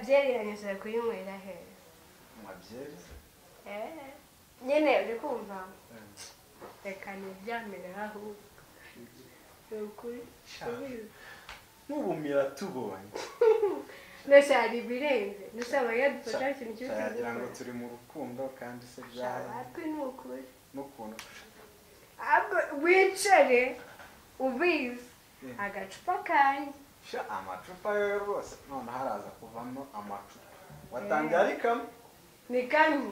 byeri yanyuze kuyinywera he amabyeri nyine uri kumva reka nibyamire ahubwo ukuri n'ubumira tubonye nashari birenze nusaba yadufasha ikintu cyose yagira ngo turi mu rukundo kandi se byari atwe n'ukuri n'ukuntu wicare ubizi agacupa kanje amacupa yo rwose none haraza kuvamo amacupa watangiye ari kamwe ni kamwe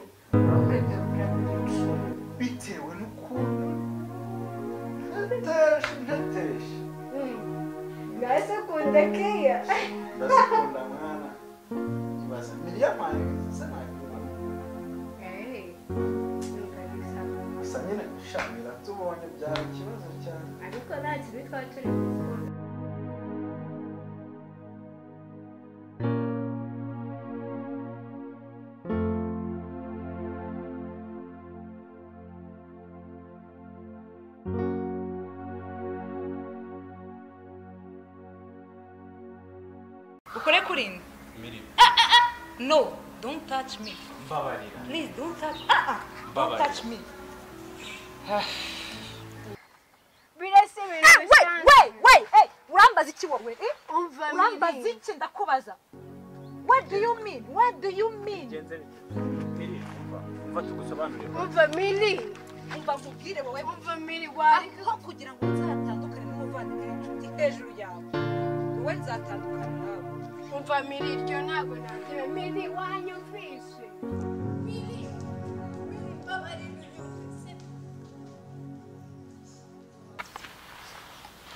bitewe n'ukuntu ntatereshe ndazikunda keya ndazikunda mwana ibaza miliyamani se nakubona gusa nyine shamira tubonye byari ikibazo cyane ariko nta kibi twaba turi gukora ukore kurinda no don't touch me mbabarira please don't touch don't touch me birase wait hey urambaza iki wowe umva urambaza iki ndakubaza what do you mean genze miri umva tugusobanurire umva mili umva nkubwire wowe umva mili wari ko kugira ngo nzatandukane n'umuvandimwe w'inshuti hejuru yawe wowe nzatandukana nawe umva mili iryo ntabwo nagira mili wanyumvise mili babarira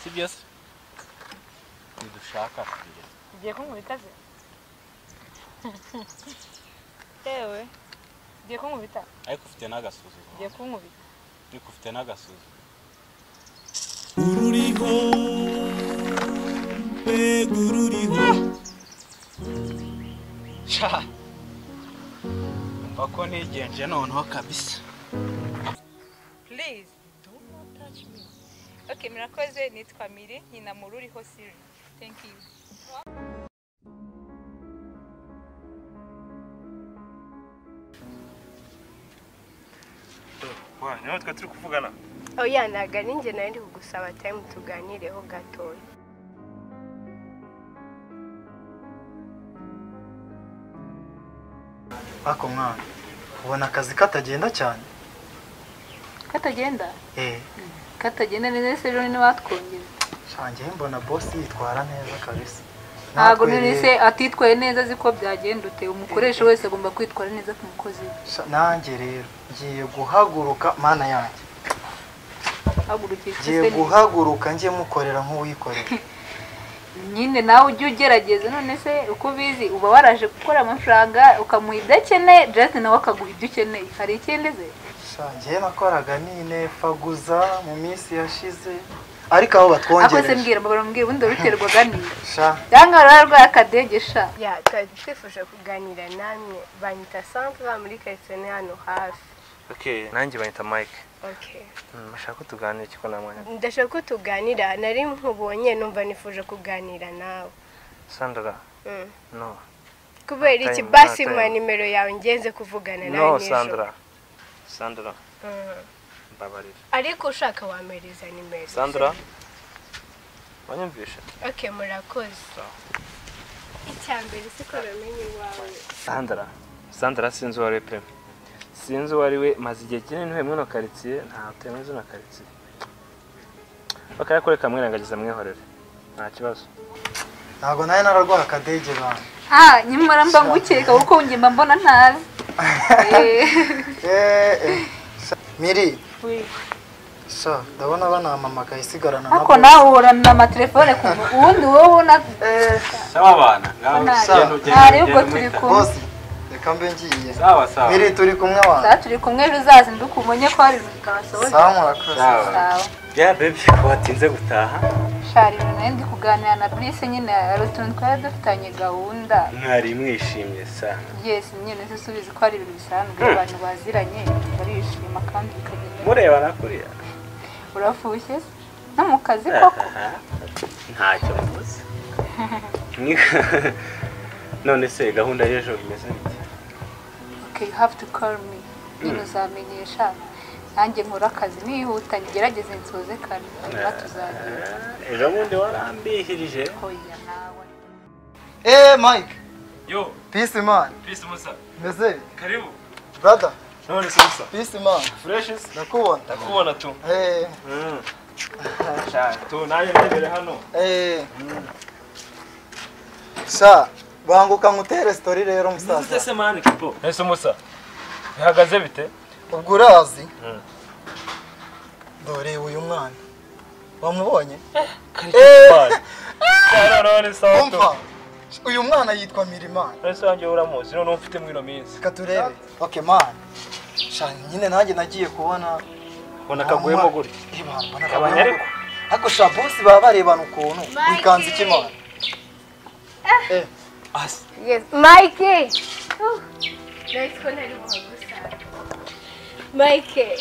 si byose nidushaka kugira ugiye kunkubita se ewe ugiye kunkubita ariko ufite n'agasuzuguro ugiye kunkubita ariko ufite n'agasuzuguro ururiho ururiho cha mbako nigenje noneho kabisa please do not touch me okay mirakoze nitwa Miri nyina mu Ruriho series thank you niho twe turi kuvugana oya naga ninjye nari ndi kugusaba time tuganireho gatoya ako mwana ubona akazi katagenda cyane katagenda katagenda neza se rero ni watwongeza shangiye mbona boss yitwara neza kabisa ntago nise atitwaye neza ziko byagenda ute umukoresha wese agomba kwitwara neza ku mukozi nanjye rero ngiye guhaguruka mana yanjye hagurukije ngiye guhaguruka ngiye mukorera nk'uwikorera nyine nawe ujye ugerageza none se uko bizi uba waraje gukora amafaranga ukamuha ibyo akeneye just nawe akaguha ibyo ukeneye hari ikindi ze shangiye nakoraga nine faguza mu minsi yashize ariko aho batwongereje ako se mbwira mbabwira ubundi biterwaga ni sha cyangwa rarwaye akadege sha ya twifuje kuganira namwe banyita centre muri Kayisoni hano hafi okay nanjye banyita Mike okay mashaka tuganira kiko namwanya ndashaka ko tuganira nari nkubonye numva nifuje kuganira nawe Sandra no kubera iki basi mwa nimero yawe ngenze kuvugana nawe no Sandra babarira ariko ushaka wamereza nimero Sandra wanyumvisha okay murakoze icyambere siko namenye wawe Sandra sinzi wari pe sinzi wari we maze igihe kinini ntuye mwe karitsiye nta temezo na karitsiye bakaya kamwe rangagiza mwihorere nta kibazo ntago naye nararwaye akadege bana nyimara mba ngukeka kuko ngimba mbona ntazi Miri sha ndabona banamamagaye isigarana nabo ako nawe uhorana amatelefone kuva ubundi wowe na sawa bana ngaho ubwo turi kumwe reka mbe ngiye sawa Miri turi kumwe wa za turi kumwe ejo uzazinduka umenye ko hari bikabasohoye sawa murakoze sawa ya baby watinze gutaha shariro nayo ndi kuganira na Brice nyine arutuntu twari dufitanye gahunda mwari mwishimye sa yes nyine subiza ko ari ibintu bisanzwe abantu baziranye barishima kandi bikagenda mureba nakuriya urafushye no mu kazi koko ntacyo mvuze none se gahunda y'ejo imeze bite? Okay, you have to call me. Nyine uzamenyesha nanjye nkora akazi nihuta ngerageze nsoze kare hanyuma tuzagira. Ejo bundi warambihirije. Oya nawe. Mike. Yo, Peace man. peace Musa. Meze. Karibu. Brother. None se Musa. Peace man. Freshes. Nakubona tu. Sha, tu naje ndebere hano. Sha, banguka ngutere story rero musaza. Nzite se mani kipo. Ese Musa. Bihagaze bite? Ubwo urazi? Dore uyu mwana. Wamubonye? None sawa. Uyu mwana yitwa Mirimana. Ese wanjye uramuzi none ufite mwino minsi. Katurebe. Okay man. Sha nyine nanjye nagiye kubona Bona kaguyemo guri. Abanyariko. Ako sha boss baba barebana ukuntu wikanze iki man. Yes, Mikey. Let's go na rugo gusa. Mikey.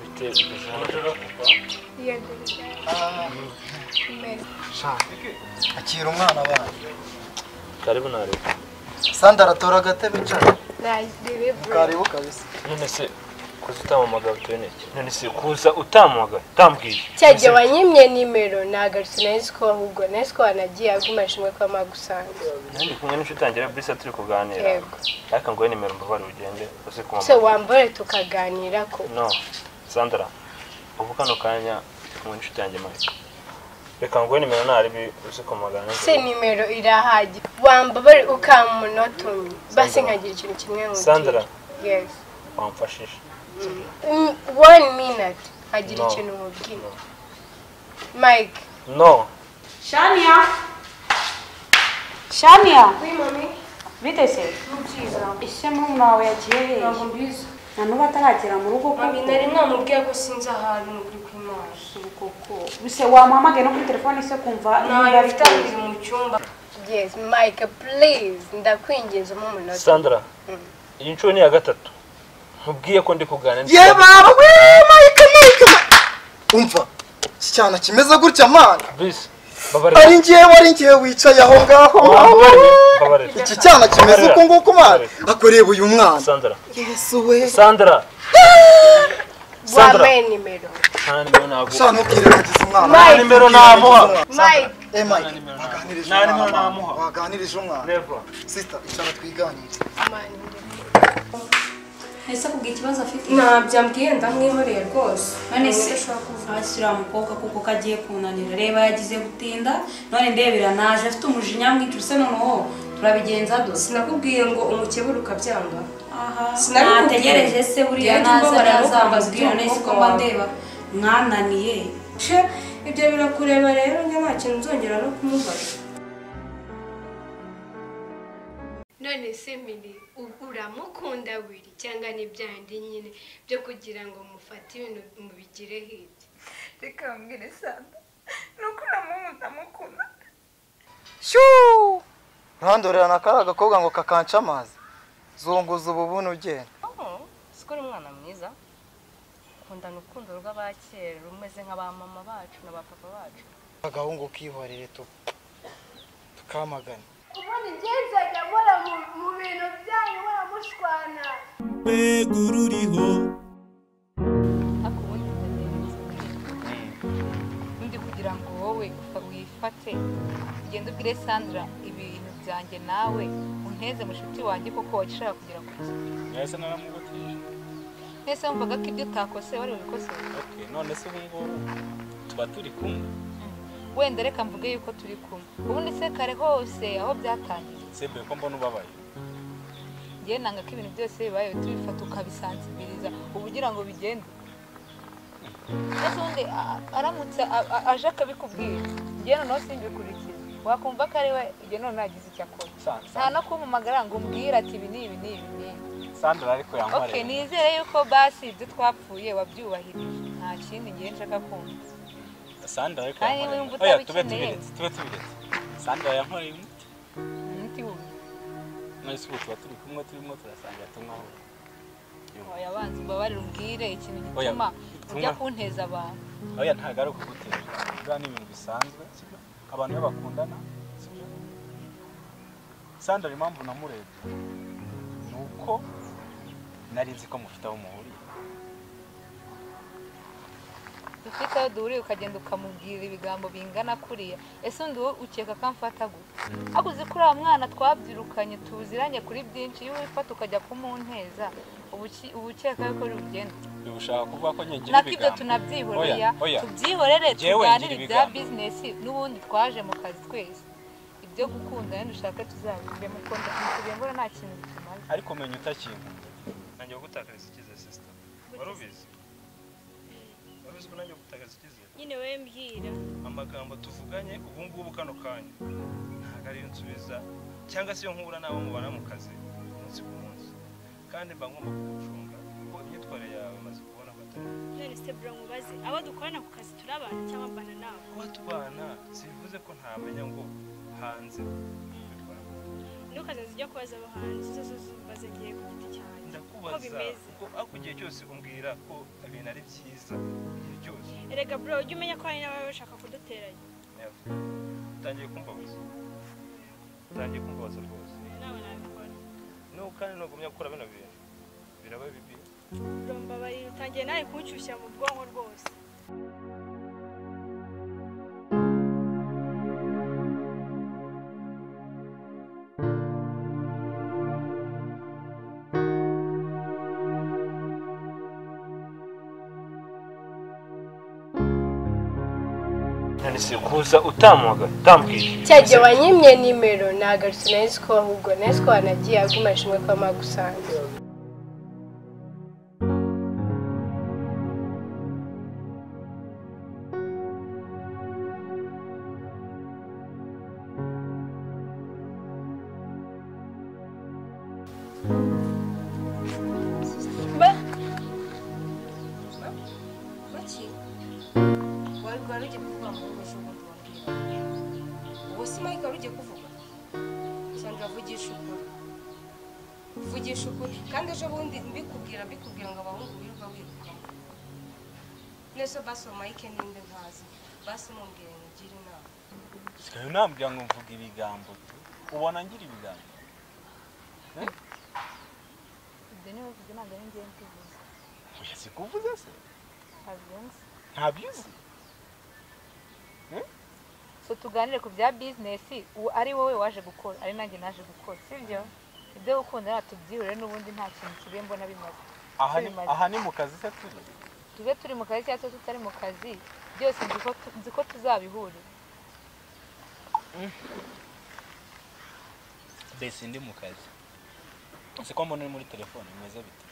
Bite Yego. Sha. Akira umwana bana. Karibu nare. Sandara tora gatebe cyane. Naje Karibu kabisa. None se kuza utamamaga uteneke. None se kuza utamaga tambwiye. Cyaje wanyimye nimero nagarutse nahisiko ahubwo nahisiko wanagiye agumashimwe kwa magusanga. Nandi kumwe n'inshuti yanjye Brisa turi kuganira. Yego. Ariko ngo nimero mbabari ugende uze kumama. Se wambare tukaganira ko. No. Sandra. Ubu kano kanya kumwe n'inshuti yanjye Mike. Reka ngo nimero nari uze kumagana. Se nimero irahaje. Wambare ukamunotumye. Basi nkagira ikintu kimwe ngo. Sandra. Yes. Wamfashisha. 1 minute. Agira ikintu mubwira. Mike. No. Shania. Shania. Oui, mami. Bite se? Mubyiza. Ese mama wawe yagiye he? Ntabwo mbizi. Nanuba ataragera mu rugo ko. Mami nari namubwiye ko sinzi ahantu muri kwimasha. Koko. Bise wampamagaye no kuri telefone se kumva Nta bitangiye mu cyumba. Yes, Mike, please. Ndakwinginze mu munota. Sandra. Iyi nshuro ni ya gatatu. Mubwiye ko ndi kuganira. Ye baba we Mike. Umva. Cyana kimeze gutya man. Brisa. Babarira. Ari ngiye wicaye aho ngaho. Babarira. Iki cyana kimeze uko nguko man. Akoreba uyu mwana. Sandra. Yesu we. Sandra. Wambaye nimero. Nta nimero naguha. Sha ntukire nagize umwana. Mike. Nimero namuha. Mike. Mike. Nta nimero namuha. Waganirije umwana. Never. Sister, icara twiganire. Ese kubwira ikibazo afite? Nabyambwiye ndamwihoreye rwose. None se ashyira umukobwa kuko kagiye kunanira. Reba yagize gutinda none ndebera naje afite umujinya mwinshi se noneho turabigenza dose. Sinakubwiye ngo umukebura ukabyanga. Aha. Nategereje se buriya naza yazambazwira none siko mba ndeba mwananiye. Ibyo birakureba rero njye nta kintu nzongera no kumubaza. None se Mili uramukunda wiri cyangwa n'ibyandi nyine byo kugira ngo mufate ibintu mubigire hiti. Reka mbwire Sandra. Nuko namukunda. Shuu! Randorera nakara gakobwa ngo kakanca amazi. Zunguza ububunu ugenda. Siko uri umwana mwiza. Kunda n'urukundo rw'abakera rumeze nk'abamama bacu n'abapapa bacu. Agahungu kihorere tukamagana. Ubundi ngenzajya nkora mu bintu byanyu nkora mushwana. URURIHO. Ako ubundi ndi kugira ngo wowe wifate ugende ubwire Sandra ibintu byanjye nawe unteze mushuti wanjye koko washaka kugira ku cyo. Yahise naramugutije. Nese wumvaga ko ibyo utakose wari ubikose. Okay, none se ubu tuba turi kumwe. Wenda reka mvuge yuko turi kumwe. Ubundi se kare hose aho byatangiye. Sebe ko mbona ubabaye. Ngiye nanga ko ibintu byose bibaye tubifata ukabisansibiriza ubugira ngo bigende. Ubundi aramutse aje akabikubwira. Ngiye noneho simbikurikiza. Wakumva ko ari we igihe none nagize icyo akora. Nta no kumumagara ngo umbwire ati ibi ni ibi. Sandra ariko yankoreye. Okay, nizere yuko basi ibyo twapfuye wabyubahirije. Nta kindi ngiye nshaka kumva. Sandra ariko yankoreye. Oya tube tubiretse. Sandra yankoreye umuti. Umuti wo. Nari subu tuba turi kumwe turimo turasangira tumwaho. Oya banzi babarira umbwire ikintu gituma ujya kunteza abantu. Oya ntagaruka gutera. Bwa ni ibintu bisanzwe. abantu iyo bakundana sibyo Sandra impamvu namurebye nuko nari nzi ko mufite aho muhuriye dufite aho duhuriye ukagenda ukamubwira ibigambo bingana kuriya ese undi wowe ukeka ko amfata gute akuzi kuri uwo mwana twabyirukanye tuziranye kuri byinshi iyo wifata ukajya kumunteza ubu ukeka yuko uri urugendo ushaka kuvuga ko nyegira ibigambo nakibyo tunabyihorera tubyihorere tuganire ibya business n'ubundi twaje mu kazi twese ibyo gukunda dushaka tuzabigire mu konda mbona nta kintu bikimaze ariko menya utakinkunda nanjye gutakariza ikize sister warubizi warubizi ko nanjye gutakariza ikize nyine we mbwira amagambo tuvuganye ubu ngubu kano kanya ntago ari nsubiza cyangwa se iyo nkubura nabo mubana mu kazi umunsi ku munsi kandi mba ngomba kugucunga kuko imyitwarire yawe maze kubona ko atari none se bro mubaze abo dukorana ku kazi turabana cyangwa mbana nabo watubana sivuze ko ntamenya ngo hanze ntukazaze ujya kubaza abo hanze zo zumbaze ngiye ku giti cyane ndakubaza kuko akugiye cyose umbwira ko ibintu ari byiza igihe cyose erega bro ujye umenya ko hari n'abawe bashaka kuduteranya utangiye kumbabaza rwose nawe nabikora nuko kandi ntugumya gukora bino bintu biraba bibi bro mbabarira utangiye nawe kunshyushya mu bwonko rwose kuza utambwira cyajye wanyimye nimero nagarutse nahise ko ahubwo nahise ko wanagiye agumaje imwe kwa magusanga kandi ejo bundi mbikubwira ngo abahungu birirwa wiruka nese basi Mike ninde ntazi basi mumbwire ngire inama sikayo nambya ngo mvuga ibigambo ubona ngira ibigambo Deni uvuze nanga ngiye mvuze oya sikuvuze se avyonse ntabyuzi so tuganire ku bya business ari wowe waje gukora ari nanjye naje gukora sivyo ibyo gukunda natubyihurire n'ubundi nta kintu kibe mbona bimaze aha ni mu kazi se turi mu kazi cyangwa tutari mu kazi byose nzi ko tuzabihurira mbese ndi mu kazi siko mbona uri muri telefone imeze bite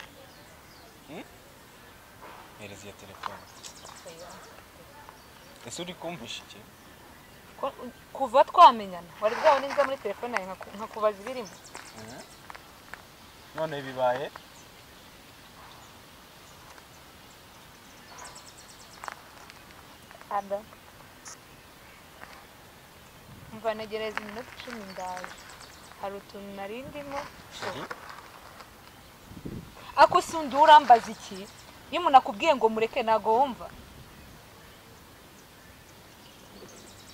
hereza iyo telefone ese uri kumvisha iki kuva twamenyana wari bwabone nza muri telefone yawe nkakubaza ibirimo none bibaye ada mva negereza iminota 10 ndaje hari utuntu narindimo ako sundura mbaza iki iyo umuntu akubwiye ngo mureke nago wumva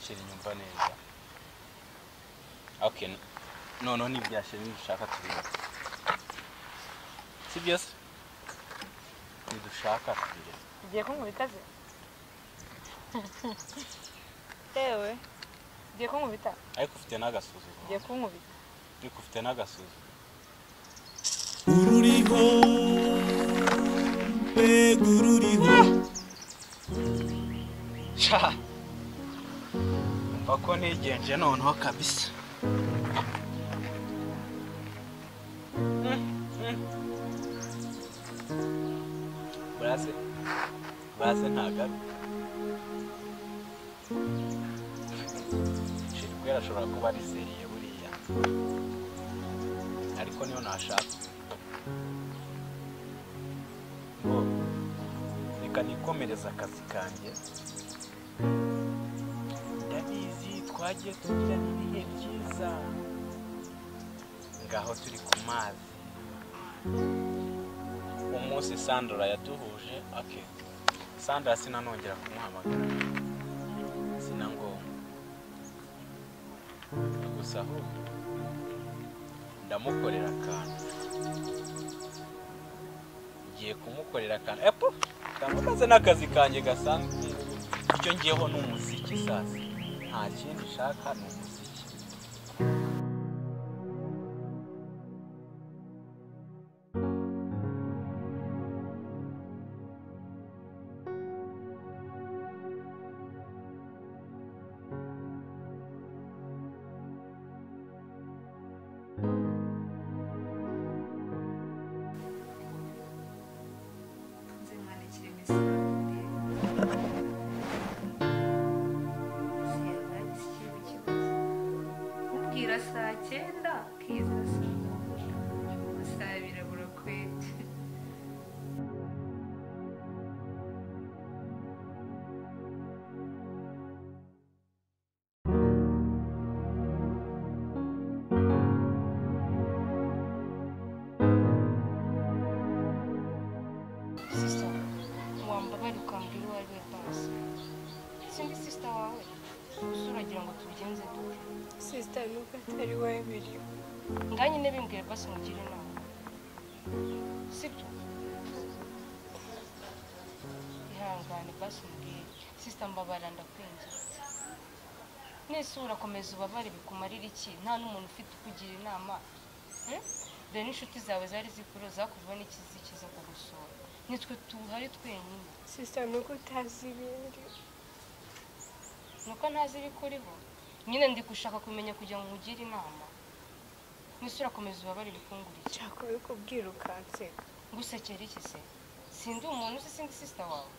shiri nyumva neza okay no ni byashiri ndushaka tubiri sibyo se ndushaka tubiri ugiye kunkubitaze ewe ugiye kunkubita ariko ufite n'agasuzuguro ugiye kunkubita ariko ufite n'agasuzuguro ururiho ururiho cha bako nigenje noneho kabisa Brase ntagabi shirwe ashobora kuba ari seriye buriya ariko niyo nashaka ngo reka nikomereza akazi kanjye ndabizi twagiye tugira ibihe byiza ngaho turi ku mazi umunsi Sandra yaduhuje okay Sandra sinanongera kumuhamagara sinangombwa gusa ahubwo ndamukorera akantu ngiye kumukorera akantu epo kamukaze n'akazi kanjye gasanzwe icyo ngiyeho ni umuziki sasa nta kindi nshaka ni umuziki saa 9 kiza saa birabura kwete Sister, wambabari ukambwira uwo ari we basi. Sindi sister wawe. Gusa uragira ngo tubigenze dute? Sister nuko atari wowe biriho. Nganye ne bimbwire basi mugire inama. Sibyo? Ihangane basi mbwire. Sister mbabara ndakwinginze. Nese urakomeza ubabare bikumarira iki? Nta n'umuntu ufite kugira inama. Dore n'inshuti zawe zari zikuru zakuvuga n'ikizikiza kugusura. Nitwe tuhari twenyine. Sister nuko utazi ibindi. Nuko ntazi ibikuriho. Nyine ndi gushaka kumenya kugira ngo nkugire inama. Nese urakomeza ubabare bikungurira. Nshaka kubikubwira ukanseka. Ngusekera iki se? Sindi umuntu se sindi sister wawe.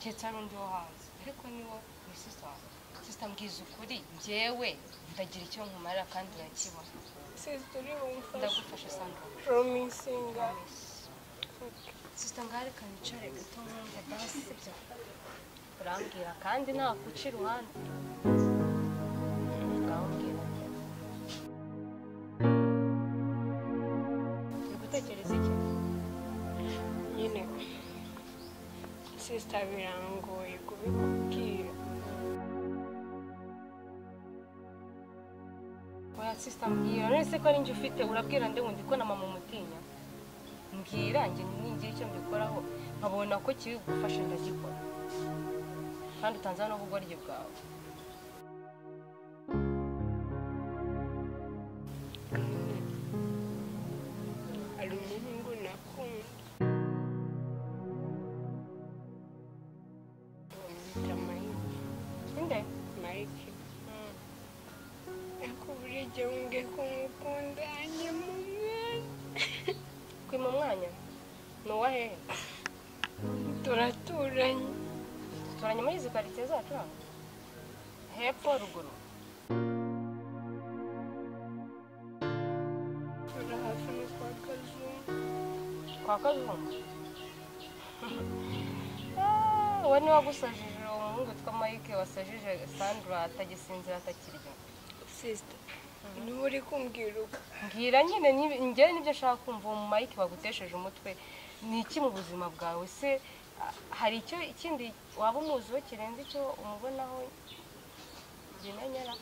Keretse ari undi wo hanze. Ariko niwo ni sister wawe. Sister mbwiza ukuri njyewe ndagira icyo nkumarira kandi urakibona. Sister uri bumfashe. Ndagufasha Sandra. Promising. Sister ngari kanicare gato nkumva basi sibyo. Urambwira kandi nta kuca iruhande. Ngambwira. Gutekereza iki? Nyine. Sister birangoye kubikubwira. Oya sister mbwira nese ko ari njye ufite urabwira nde ngo ndiko na mama umutinya. Mbwira njye ningira icyo mbikoraho nkabona ko kiri gufasha ndagikora. Kandi utanze no kugorye bwawe. Ari umuhungu nakunda. Bamwita Mike. Inde? Mike. Ako buri gihe umbwiye ko ngukunda anye mu mwanya. Kwima umwanya? Ni uwa hehe? Turaturanye. Turanye muri izi karitsiye zacu hano? Hepfo ruguru? Turi hafi no kwa Kazungu. Kwa Kazungu? Uwo ni wagusajije uwo muhungu witwa Mike wasajije Sandra atagisinzira atakirya. Sister, niba uri kumbwira uko. Mbwira nyine njyewe nibyo nshaka kumva uwo Mike bagutesheje umutwe. Ni iki mu buzima bwawe se? Hari icyo ikindi waba umuziho kirenze icyo umubonaho bimenyera?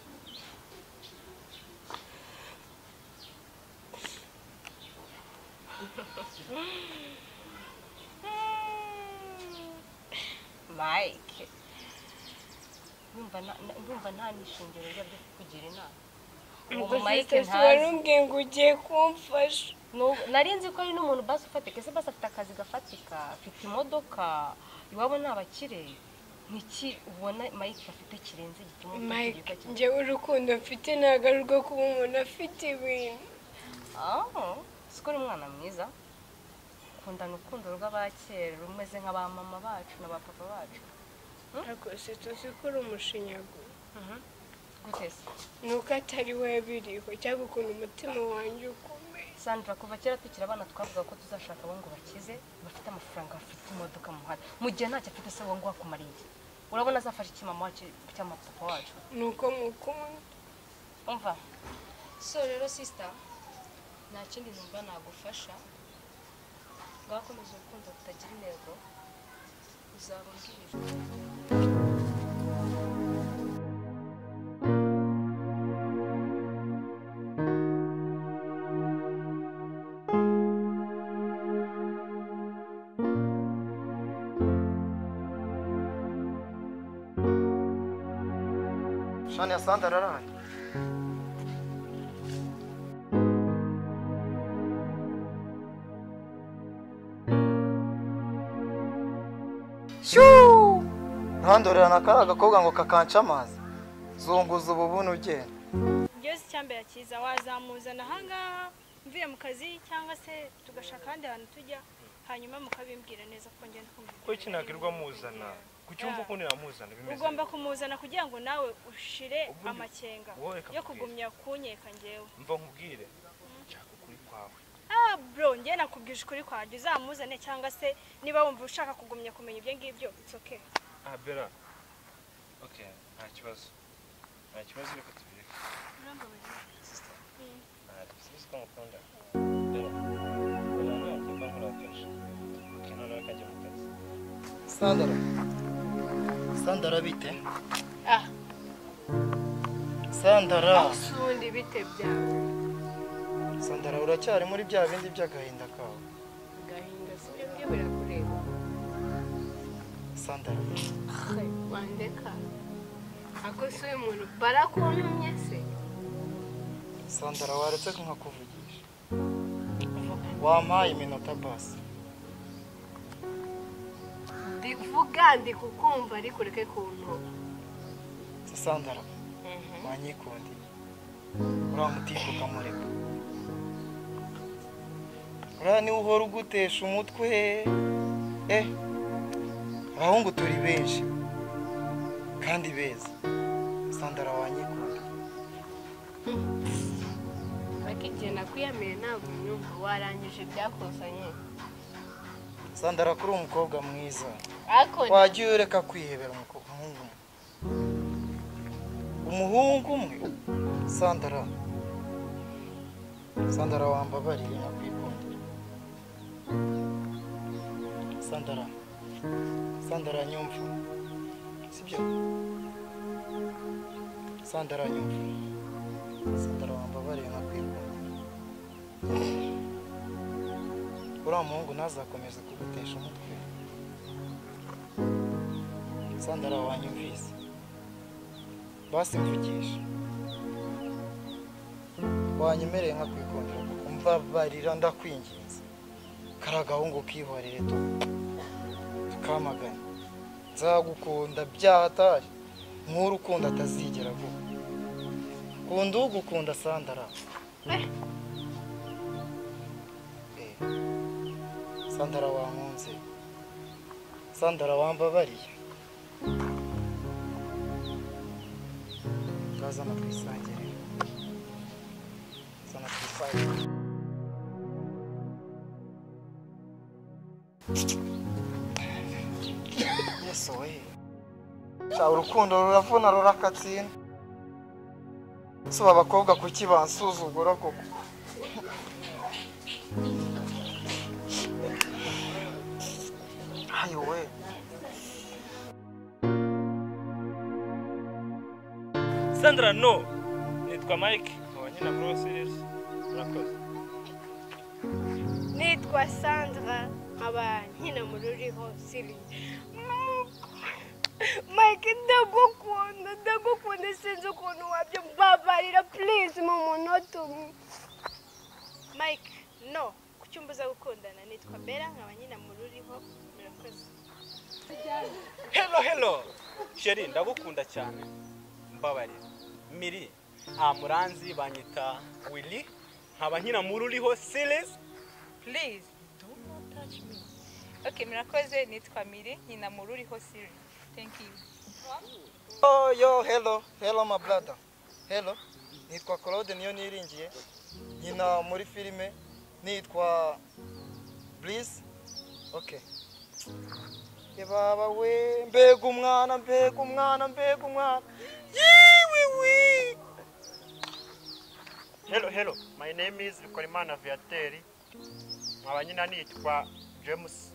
Mike, ndumva nta nishingiro ryo kukugira inama. Uwo Mike ntazi ngo ugiye kumfasha. Nari nzi ko ari n'umuntu basi ufatika ese basi afite akazi gafatika afite imodoka iwabo n'abakire niki ubona Mike afite kirenze gituma Mike njye urukundo mfite ntago rwo kuba umuntu afite ibintu. Siko uri umwana mwiza ukundana urukundo rw'abakera rumeze nk'abamama bacu n'abapapa bacu. Ariko se tuzi ko uri umushinyaguro. Gute se? Nuko atari wowe biriho cyangwa ukuntu umutima wanjye ukomeye. Sandra kuva kera tukiri abana twavuga ko tuzashaka abo ngo bakize bafite amafaranga bafite imodoka mu muhanda mu gihe ntacyo afite se ngo akumariye. Urabona azafasha iki mama wacu cyangwa papa wacu? Nuko mukunda. Umva. So rero sister nta kindi numva nagufasha. Ngakomeza urukundo rutagira intego uzaba umbwirije. Shani ya Sandra arahari. Shuu! Ntandorera nakara agakobwa ngo kakanca amazi. Zunguza ububunu ugenda. Byose cyambere cyiza wazamuzana ahangaha mvuye mu kazi cyangwa se tugashaka ahandi hantu tujya hanyuma mukabimbwira neza ko ngenda kumva. Ko iki nagirwa muzana? Kucyumva ko niramuzana bimeze. Ugomba kumuzana kugira ngo nawe ushire amakenga yo kugumya kunyeka ngewe. Mva nkubwire. Nshaka kuri kwawe. Bro, njye nakubwije ukuri kwaje uzamuzane cyangwa se niba wumva ushaka kugumya kumenya ibyo ngibyo it's okay. Bera. Okay, nta kibazo. Nta kibazo reka tubireke. Sister. Sister kumukunda. Sandra bite? Sandra. Sundi bite byawe? Sandra uracyari muri bya bindi by'agahinda kawe. Gahinda sibyo byo birakureba. Sandra. Wandeka. Ako se umuntu barakuntumye se? Sandra waretse nkakuvugisha. Wampaye iminota basi. Ndivuga ndi kukumva ariko reke kuntu. Sandra. Wanyikundi. Uramutifuka kamureka. Urani uhora ugutesha umutwe. Abahungu turi benshi. Kandi beza. Sandra wanyikundi. Bakije nakwiyameye ntabwo nyumva warangije byakozanye. Sandra kuri umukobwa mwiza. Ako wagiye ureka kwihebera umukobwa umuhungu umwe. Sandra wambabariye nakwikundira. Sandra nyumva. Sibyo? Sandra nyumva. Sandra wambabariye nakwikundira. Uriya muhungu ntazakomeza kugutesha umutwe. Sandra wanyumvise. Basi mvugisha. Wanyemereye nkakwikundira. Umvabarira ndakwinginze. Karagahungu kihorere tu. Tukamagana. Nzagukunda byahatari. Nk'urukundo atazigera vuba. Kunda ugukunda Sandra. Sandra wankunze. Sandra wambabariye. Kazana twisangire. Sana twisangire. Yesu we. Cha urukundo ruravuna rurakatsinda. Suba abakobwa kuki bansuzugura koko. Ayo we. Sandra no. Nitwa Mike, abanyina bro series. Urakoze. Nitwa Sandra, abanyina mu ruriho series. Mike ndagukunda sinzi ukuntu wabyo mbabarira please mu munota umwe. Mike no. Kucyumbuza gukundana nitwa Bera nk'abanyina mu ruriho murakoze. Hello. Sheri ndagukunda cyane. Mbabarira. Miri. Muranzi banyita Willy. Nk'abanyina mu ruriho series. Please do not touch me. Okay, murakoze nitwa Miri nyina mu ruriho series. Thank you. Oh yo hello my brother. Hello. Nitwa Claude niyo niringiye. Nyina muri filime nitwa Bliss. Okay. Baba we mbega umwana. Yiwi. Hello. My name is Bikorimana Viateri. Abanyina nitwa James.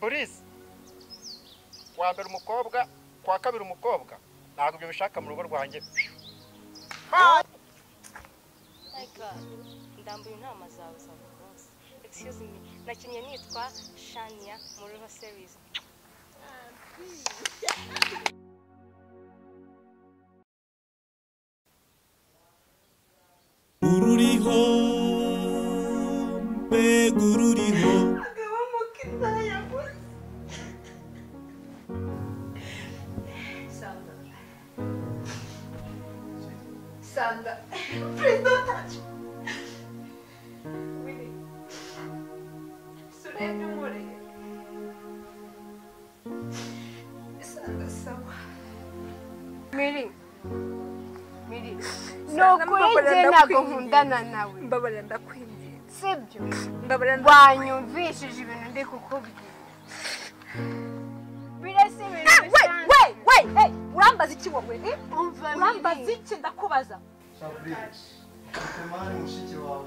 Boris. Kwa mbere umukobwa, kwa kabiri umukobwa. Ntabwo byo bishaka mu rugo rwanjye. My God. Ndambuye intama zawe za buri munsi. Excuse me. Nakinye nitwa Shania mu River series. ururiho mbega ururiho Akabamo k'indaya gusa. Sanda, please don't touch me. Willie, surebye umureye. Sanda sawa. Miri nokuri njye ntabwo nkundana nawe. Mbabarira ndakwinginze. Sibyo Mbabarira wanyumvishije ibintu ndi kukubwira. Birasa ibintu bisanzwe. Hey, urambaza iki wowe? Urambaza iki ndakubaza? Mari mushiki wawe.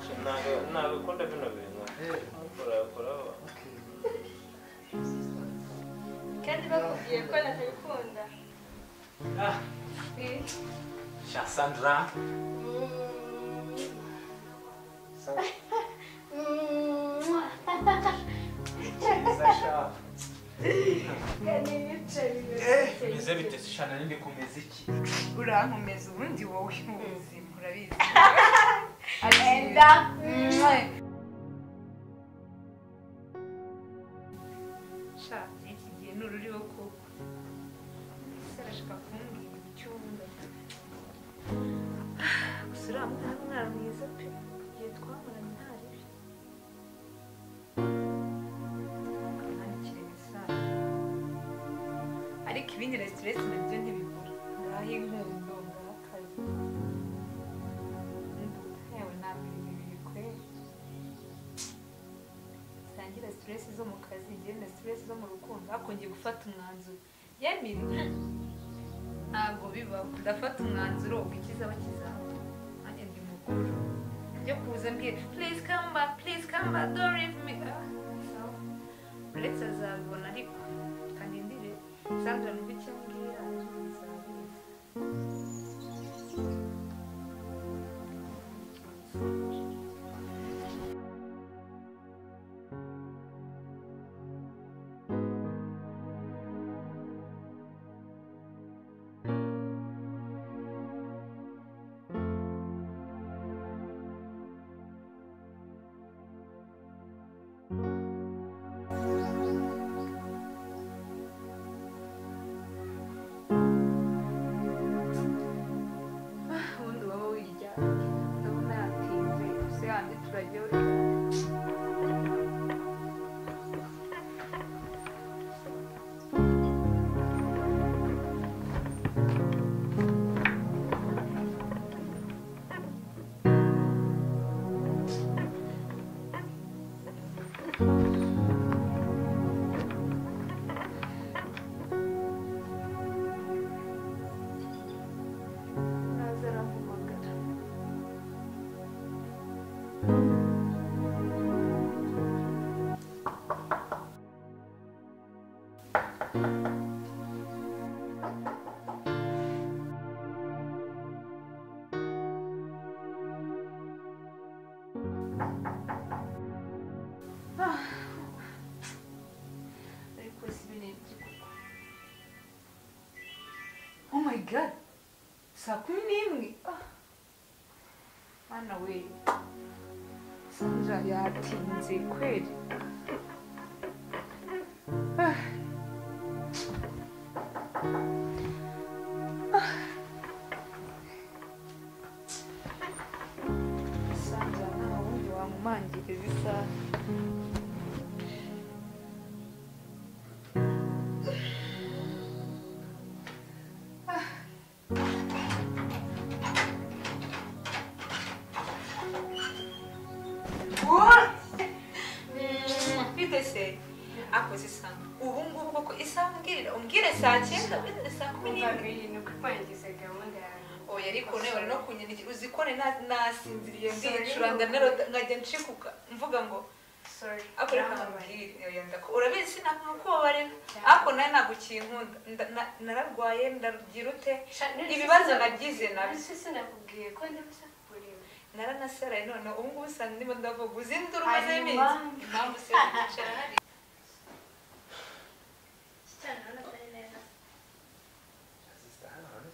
Ntabwo ukunda bino bintu. Koraho. kandi bakubwiye ko natabikunda. Sandra. Meze bite shana ninde kumeza iki? Urankomeza ubundi wowe mu buzima urabizi. Agenda. Sha, iki gihe n'ururiho koko. Sarashaka kumbwira icyumba. Gusura mwana mwiza pe. Igihe twamuranye ntaribi. Ariko ibindi stress nabyo ntibibura. Ngaho inkundo, ngaho akazi. Yewe ntabwo ibi bikwiriye. Sangira stress zo mu kazi, ngende stress zo mu rukundo, akongeye gufata umwanzuro. Yemiri. Ntabwo bibaho. Ndafata umwanzuro ukizaba kizaba. Nanjye ndi mukuru. Byo kuza mbwira, please come back, don't leave me. So, let's azabona ariko kandi ndire Sandra ni bike mbwira nzabizi. Oh my god. Saa 11. Mana we. Sandra yatinze kweli. Sandra nta wundi wamumangiriza isaha. Umbwire saa 9 wenda saa 11. Oya ariko nawe no kunyandikira uzikone nasinziriye ndicuranga nkajya nshikuka mvuga ngo sorry akora kamubwire oya ndako urabizi sinakubabarira ako nawe nagukinkunda nararwaye ndarugira ute ibibazo nagize nabyo sinakubwiye ko ndabasa kureba naranasaraye none ubu ngubu usanga ndimo ndavuga uzindura umaze iminsi impamvu se yicara hari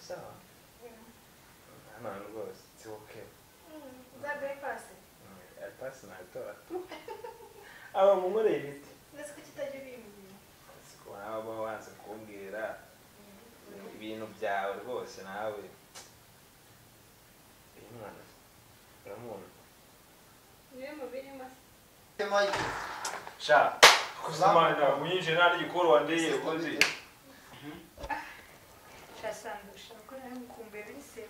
Sawa. Hano rwose, it's okay. Za breakfast. sinatora aba mumureye ibiti ndetse ko kitajya bimbwira siko nawe waza kumbwira ibintu byawe rwose nawe uyu mwana uramubona niwe mubiri masa sha kuzamana uyinje nari gikoro wandeye ubundi shasanga ushaka nari mukumbuye bise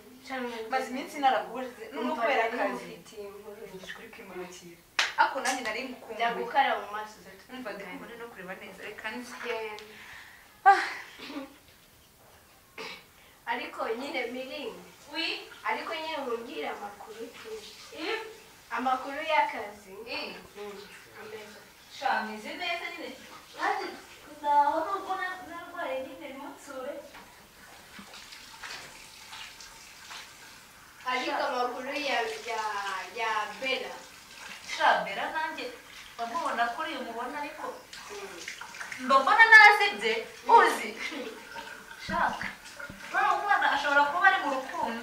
maze iminsi narakubuze no kubera akazi kuri kwimanukira ako nanjye nari mukumbuye ndagukara mu maso umva ndikubona no kureba neza reka nzigende ariko nyine miringi ariko nyine mubwira amakuru amakuru y'akazi shameze neza nyine kandi ndaho nubwo narwaye nyine ntutsure ariko amakuru ya bera bera nanjye bamubona kuri uyu mubona ariko mbona nazibye uzi shaka umwana ashobora kuba ari mu rukundo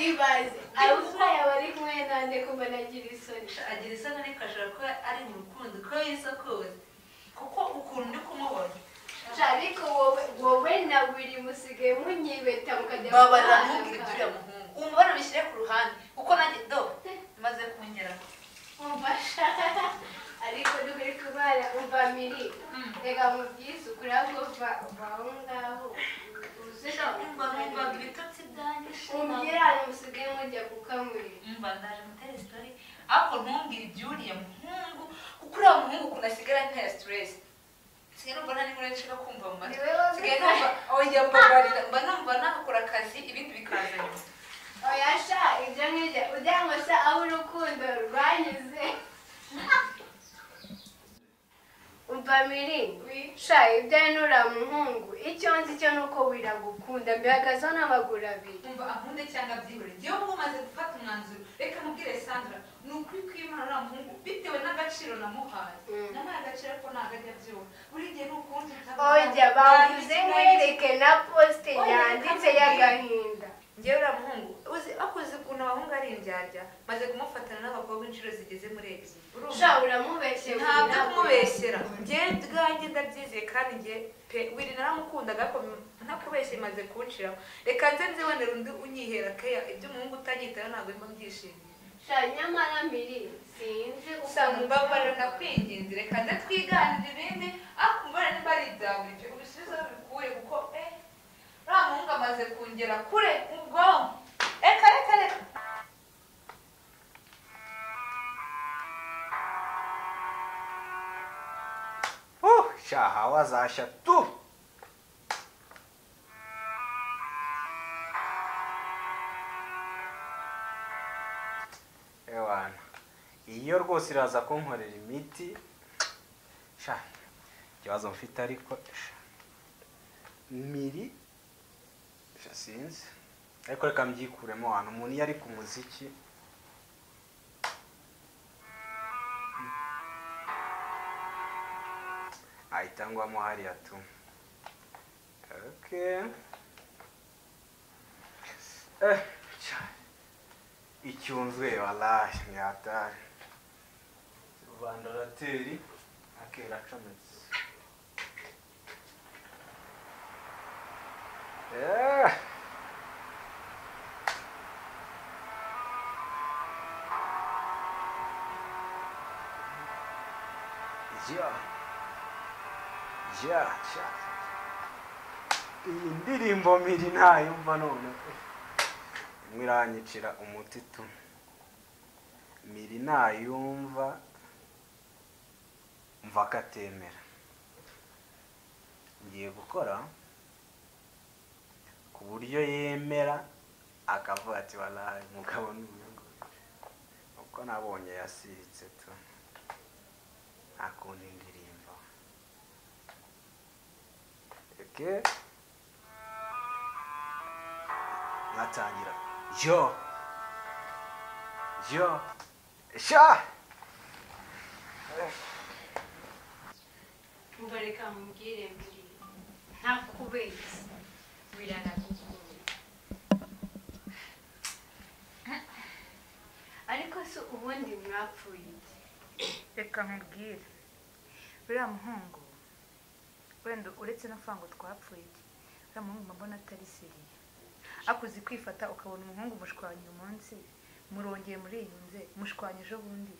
ibaze abusura yaba ari kumwe nande kuba nagira isoni agira isoni ariko ashobora kuba ari mu rukundo ko yisokoza kuko ukuntu ndi kumubona ariko wowe na buri musigaye munyibeta mukajya babara ntubwire iby'uriya muhungu umubona bishyire ku ruhande kuko nanjye maze kongera umfasha ariko dukuri kubara umva miri reka mubyize ukuri ahubwo va aho ngaho umva ibitotsi byanjye umbwira musigaye mujya kukamurira umva ndaje mutera sitori ariko ntumbwire iby'uriya muhungu kuko uriya muhungu ukuntu asigara ntera stress sigaye numva nta n'inkuru nshaka kumva mu matwi sigaye numva oya mbabarira mba numva nakora akazi ibindi bikaza nyuma oya sha ibyo ngibyo ugira ngo se aho urukundo rwanyuze umva miringi sha ibyo nura muhungu icyo nzi cyo nuko wiragukunda mbihagazeho n'amaguru abiri umva akunde cyangwa byihore njyewe ubwo umaze gufata umwanzuro reka mubwire Sandra ni ukuri kw'Imana uriya muhungu bitewe n'agaciro namuhaye namuhaye agaciro ariko ntabwo ajya byumva buri gihe ni ukundi oya bavuze nkwereke na posite yanditse y'agahinda njyewe uriya muhungu uzi akuze ukuntu abahungu ari indyarya maze kumufatana n'abakobwa inshuro zigeze muri ebyiri sha uramubeshyera ntabwo kumubeshyera njyewe bwanjye ndabyizeye kandi njye pe wiri naramukundaga ariko ntakubeshye maze kunshiraho reka nze nzibonera undi unyihera keya ibyo umuhungu utanyitaho ntabwo mba mbyishimiye sha nyamara miri sinzi usanga umbabarira ndakwinginze reka nze twiganire ibindi ariko mbona niba ari ibya buri gihe ubisubizo bikuye kuko uriya muhungu amaze kungera kure mu bwonko reka shaha wazashya tu ewana iyo rwose iraza kunkorera imiti sha ikibazo mfite ariko miri sinzi ariko reka mbyikuremo hano umuntu iyo ari ku muziki ahita ngwamo hariya tu okay icyunzwe wallahi ni hatari vandarateri akera acometse iyi ndirimbo miri ntayumva none imwe iranyicira umuti tu miri ntayumva mva akatemera ngiye gukora ku buryo yemera akavuga ati walahi mugabo n'uyu uko nabonye yasiritse tu akunda indirimbo ngatangira yo sha mbareka mubwire mbiri ntakubeshya biranagukunda ariko se twapfuye reka nkubwire uriya muhungu wenda uretse no kuvuga ngo twapfuye uriya muhungu mbona atari seriye akuzi kwifata ukabona umuhungu mushwanya umunsi murongeye muriyunze mushwanya ejo bundi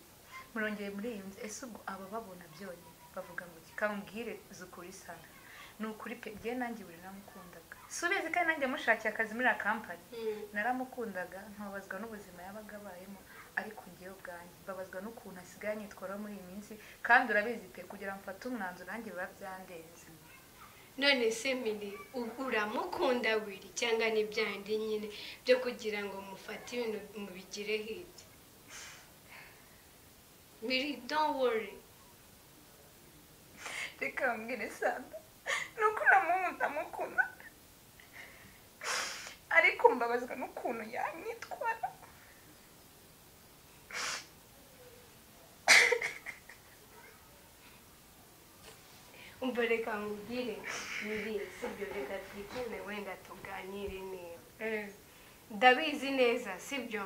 murongeye muriyunze ese ubwo aba babona byonyine bavuga ngo kambwire zukuri sana ni ukuri pe ngiye nanjye buri namukundaga si ubizi kandi nanjye mushakiye akazi muri kampani naramukundaga ntubabazwa n'ubuzima yabaga abayemo ariko ngewe ubwanjye mbabazwa n'ukuntu asigaye anyitwaraho muri iyi minsi kandi urabizi pe kugira mfate umwanzuro nanjye biba byandenze none se Mili uramukunda wiri cyangwa ni byandi nyine byo kugira ngo mufate ibintu mubigire hirya Mili don't worry reka mbwire Sanda nuko ndamukunda ariko mbabazwa n'ukuntu yanyitwara umva reka nkubwire Mili sibyo reka twicane wenda tuganire neza ndabizi neza sibyo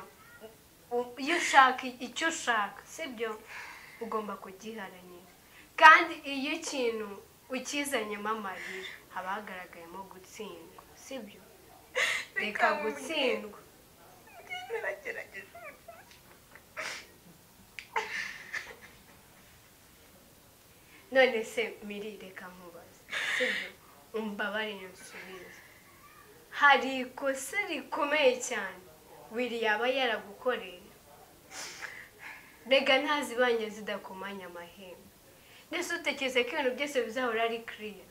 iyo ushaka icyo ushaka sibyo ugomba kugiharanira kandi iyo ikintu ukizanyemo amarira haba hagaragayemo gutsindwa sibyo reka gutsindwa none se Mili reka nkubaze sibyo umbabarire nsubize hari ikosa rikomeye cyane wiri yaba yaragukoreye rega ntazibanye zidakomanya amahembe ndetse utekereza ko ibintu byose bizahora ari clear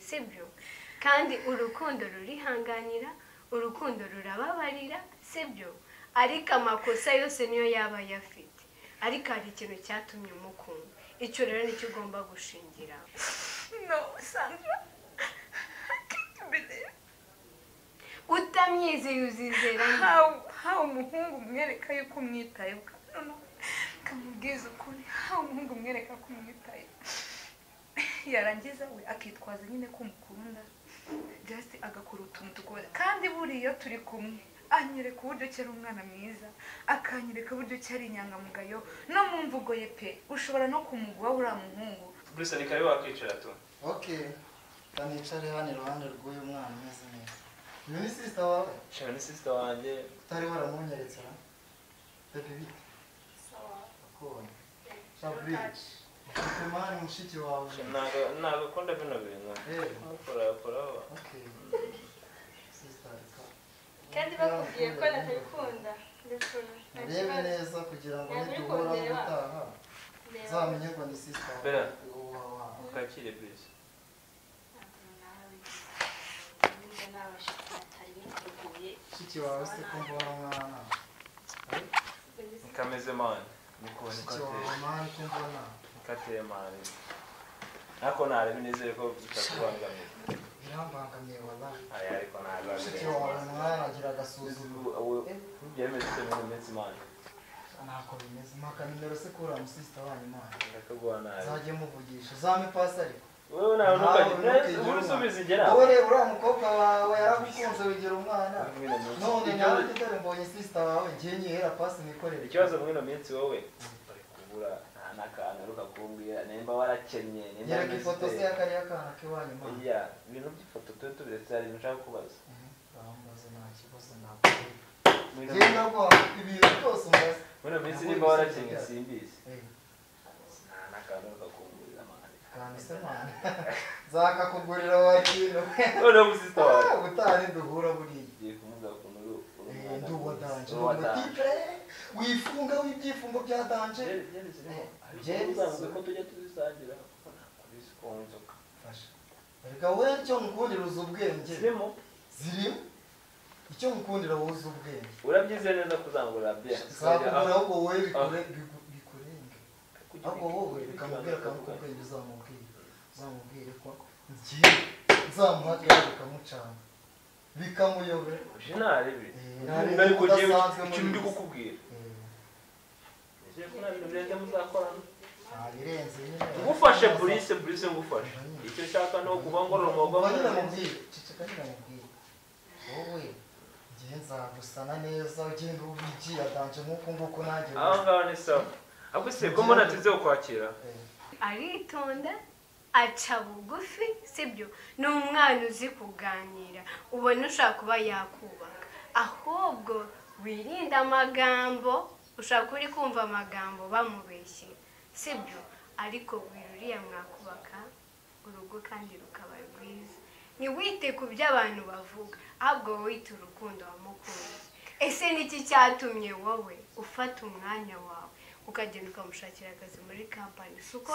sibyo kandi urukundo rurihanganira urukundo rurababarira sibyo ariko amakosa yose niyo yaba yafite ariko hari ikintu cyatumye umukunda icyo rero nicyo ugomba gushingira no Sandra utamwizeye uzizera hawe umuhungu umwereka yuko umwitayeho kamubwiza ukuri hawe umuhungu umwereka ko umwitayeho yarangiza we akitwaza nyine ko umukunda just agakora utuntu tukubona kandi buriya turi kumwe anyereka uburyo cyari umwana mwiza akanyereka uburyo cyari inyangamugayo no mu mvugo ye pe ushobora no kumugwa uriya muhungu Bruce ni kare wakwicara tu okay kanicare hano iruhande rw'uyu mwana umeze neza uyu ni sister wawe shaka ni sister wanjye utari waramunyeretse ha pepe bite sawa akona shabri kumani mushiki wawe naga konda bino bintu mukora okay sister kandi bakubwiye ko natabikunda rebe neza kugira ngo niduhora gutaha zamenye ko ni sister bera ukakire please shiki wawe se ko mbona mwana kameze man niko shiki wawe man ko mbona kateye man nako nare binezere ko bitakubangamira birambangamiye wallahi aya ariko ntabwo shiki wawe mwana agira agasuzuguro byemeze ko mu minsi man nako bimeze maka nimero se kura mu sister wanyu mwana ndakagwa nawe zaje muvugisha zame pasi ariko wewe nawe ntukajye urusubiza igera wowe rero uriya mukobwa wawe yaragukunze wigira umwana none nawe kitare mbonye sister wawe ngiye nyihera pasi nikorera ikibazo mwino minsi wowe bari kubura nta nakana rukakumbwira nemba warakennye nemba yereka ifoto se yakari akana kiwanyu mwana iya ibintu by'ifoto twe tubiretse hari ibintu nshaka kubaza bamubaza nta kibazo ntabwo genda ngo ibintu byose umbaza mwino minsi nimba warakennye simbizi nta nakana rukakumbwira kandi se mwana zakakugurira wakino none musista wawe utari duhura buriya giye kumuza kunuru nduwa danje n'umutipe wifunga w'ibyifungo bya danje byeze ko tujya tuzisangira kuri sponzo fasha reka we cyo mukundira uzu ubwenge zirimo icyo mukundira wowe uzu ubwenge urabyize neza kuzangura bien sakugura ahubwo wowe bikurenge ahubwo wowe bikamubwira kamukubwenge uzamubwire ko ngiye nzamuhatira bikamucana bikamuyobera jenali bi nari kugiye ikintu ndi kukubwira je kuna bintu birenze muzakorana birenze nyine ngufashe police ngufashe icyo shaka no kubangorora umwuga nyine mubwire ciceka nyine mubwire wowe ngiye nzagusana neza ugenda ubigiye adanje nk'uko nguko nanjye aho ngaho ni sawa ahubwo se ko mbona tuze kukwakira aritonda aca bugufi sibyo ni umwana uzi kuganira ubona ushaka kuba yakubaka ahubwo wirinda amagambo ushaka uri kumva amagambo bamubeshye sibyo ariko wiruriya mwakubaka urugo kandi rukaba rwiza ntiwite ku byo abantu bavuga ahubwo wite urukundo wamukunze ese niki cyatumye wowe ufata umwanya wawe ukagenda ukamushakira akazi muri kampani suko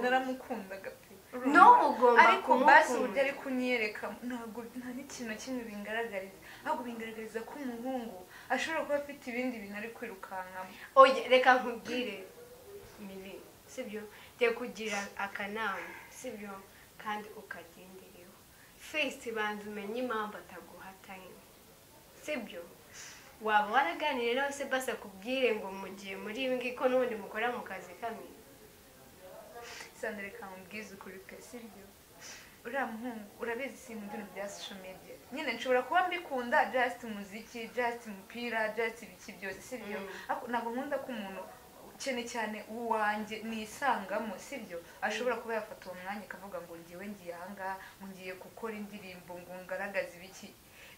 naramukundaga pe no ugomba ariko basi uburyo ari kunyereka ntabwo nta n'ikintu kimwe bingaragariza ahubwo bingaragariza ko umuhungu ashobora kuba afite ibindi bintu ari kwirukankamo oye reka nkubwire Mili sibyo jya kugira akanama sibyo kandi ukagendereho face banza umenye impamvu ataguhatanye sibyo waba waraganiriye se basi akubwire ngo mugiye muri ibi ngibi ko n'ubundi mukora mu kazi kamwe sandere kamubwiza ukuri pe sibyo uriya muhungu urabizi ibintu by'ibintu bya social media nyine nshobora kuba mbikunda just umuziki just umupira just ibiki byose sibyo ntabwo nkunda ko umuntu cyane uwanjye nisangamo sibyo ashobora kuba yafata uwo mwanya akavuga ngo ngiwe ngiye ahangaha ngiye gukora indirimbo ngo ngaragaze ibiki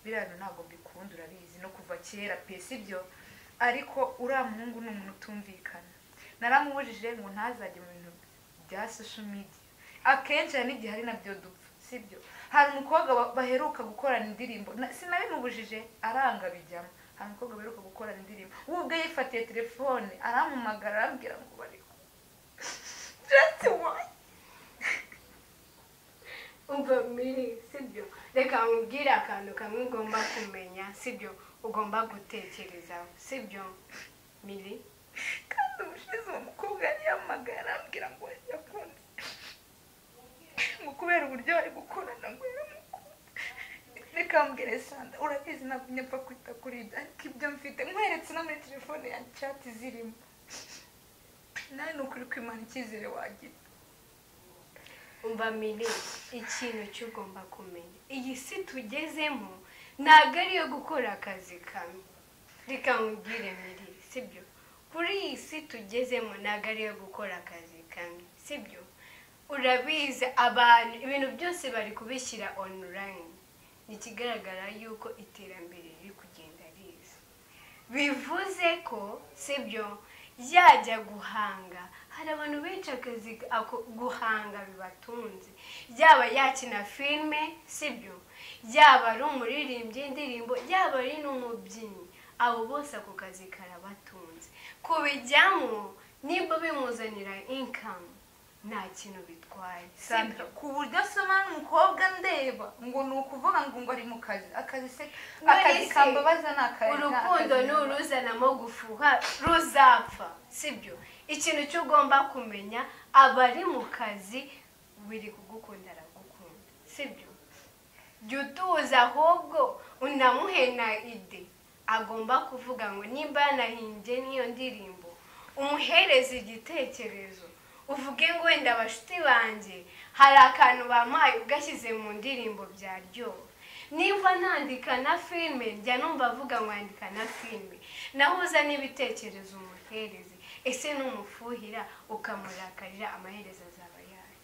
biriya ntabwo mbikunda urabizi no kuva kera pe sibyo ariko uriya muhungu ni umuntu utumvikana naramubujije ngo ntazajye mu bintu bya social media akenshi hari n'igihe hari nabyo dupfa sibyo hari umukobwa baheruka gukorana indirimbo sinabimubujije aranga bijyamo hari umukobwa baheruka gukorana indirimbo we ubwe yifatiye telefone arampamagara arambwira ngo bariho just why umva Mili sibyo reka nkubwire akantu kamwe ugomba kumenya sibyo ugomba gutekerezaho sibyo Mili kandi ubushize uwo mukobwa yarihamagaye arambwira ngo yakunze ngo kubera uburyo bari gukorana ngo yamukunze reka mbwire Sanda urabizi ntabwo nyapfa kwita kuri ibyo ariko ibyo mfite nkweretse no muri telefone ya chat zirimo nawe ni ukuri kwimana icyizere wagira umva Mili ikintu cy'ugomba kumenya iyi si tugezemo ntabwo ari iyo gukora akazi kamwe reka nkubwire Mili sibyo kuri iyi si tugezemo ntabwo ari iyo gukora akazi kamwe sibyo urabizi abantu ibintu byose bari kubishyira online ni ikigaragara yuko iterambere riri kugenda riza bivuze ko sibyo yajya guhanga hari abantu benshi akazi guhanga bibatunze yaba yakina filime sibyo yaba ari umuririmbyi indirimbo yaba ari n'umubyinnyi abo bose ako kazi karabatunze kubijyamo niba bimuzanira income nta kintu bitwaye Sandra ku buryo soma n'umukobwa ndeba ngo ni ukuvuga ngo ari mu kazi akazi se akazi kambabaza n'akazi urukundo n'uruzanamo gufuha ruzapfa sibyo ikintu cyo ugomba kumenya abari mu kazi wiri kugukunda aragukunda sibyo jya utuza ahubwo unamuhena ide agomba kuvuga ngo nimba yanahimbye n'iyo ndirimbo umuhereze igitekerezo uvuge ngo wenda abashuti banjye hari akantu bampaye ugashyize mu ndirimbo byaryoha niba nandika na filime njya numva avuga ngo yandika na filime nahuza n'ibitekerezo umuhereze ese n'umufuhira ukamurakarira amaherezo azaba yayo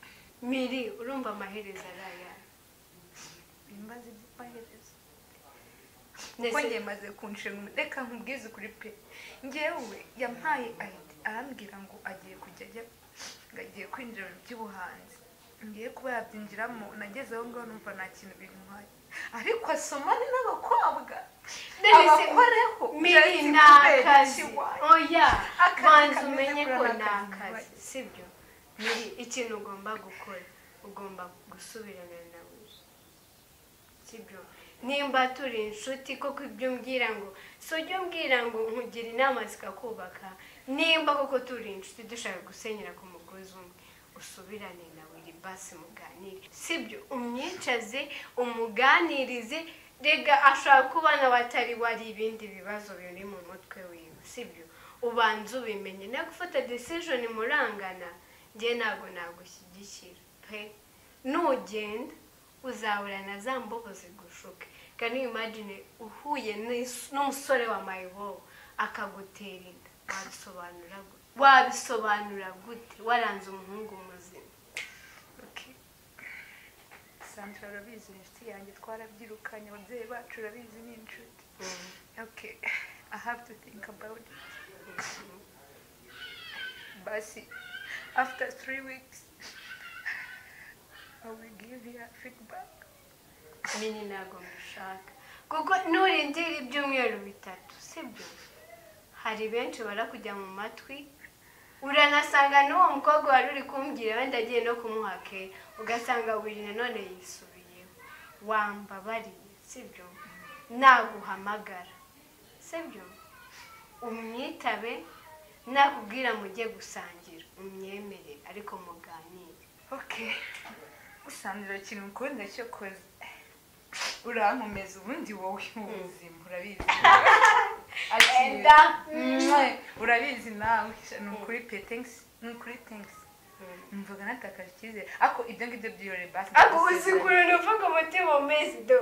Mili urumva amaherezo arayayo bimbaze by'amaherezo kuko njye maze kunshinga reka nkubwize ukuri pe njyewe yampaye arambwira ngo agiye kujya ajya ngagiye kwinjira mu by'ubuhanzi ngiye kuba yabyinjiramo nageze aho ngaho numva nta kintu bintwaye ariko asoma ni n'abakobwa abakoreho Mili ni akazi oya banza umenye ko ni akazi sibyo Mili ikintu ugomba gukora ugomba gusubirana nawe sibyo nimba turi inshuti koko ibyo mbwira ngo si ujya umbwira ngo nkugira inama zikakubaka nimba koko turi inshuti dushaka gusenyera ku mugozi umwe usubirane nawe basi muganire sibyo umwicaze umuganirize rega ashaka kubana batari wari ibindi bibazo biri mu mutwe wiwe sibyo ubanza ubimenye no gufata decision murangana njye ntabwo nagushyigikira pe nugenda uzahura na za mbobo zigushuke can you imagine uhuye n'umusore wa mayibo akagutera inda wabisobanura gute waranze umuhungu muzima? Okay, Sandra urabizi inshuti yanjye twarabyirukanye ababyeyi bacu urabizi ni inshuti. Okay, I have to think about it. Basi after 3 weeks I will give you a feedback. Mini ntago mushaka kuko nurindira ibyumweru bitatu sibyo hari benshi barakujya mu matwi uranasanga n'uwo mukobwa wari uri kumbwira wenda agiye no kumuhake ugasanga buri nanone yisubiyeho. Wambabariye sibyo naguhamagara sibyo umwitabe nakubwira mujye gusangira umyemere ariko muganire. Okay, Sandra kintu ukunda cyo koze urankomeza ubundi wowe mu buzima urabizi. Enda urabizi nawe nukuri pe thanks nukuri thanks. Mvuga natakaje icyizere ako ibyo ngibyo byore basi. Ako uzikuru nuvuga umutima umeze do.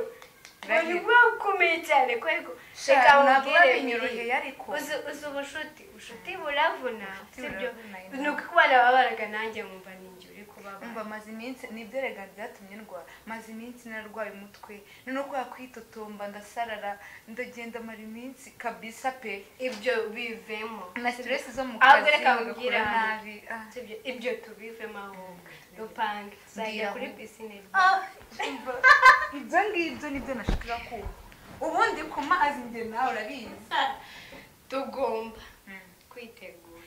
Wari wakomeye cyane kwego. Sheka umbwire binyoroheye ariko. Uzi ubushuti buravuna sibyo. Nuko kubana babaraga nanjye nkumva ninjye uri kubaba. Umva maze iminsi nibyo rega byatumye ndwara. Maze iminsi narwaye umutwe. None kwa kwitotomba ndasarara ndagenda mara iminsi kabisa pe. Ibyo bivemo. Na stress zo mu kazi ngakubwira nabi. Sibyo ibyo tubivemo ahubwo. Dupange sajya kuri piscine. Ibyo ngibyo nibyo nashaka ko ubundi ku mazi nge nawe urabizi tugomba kwitegura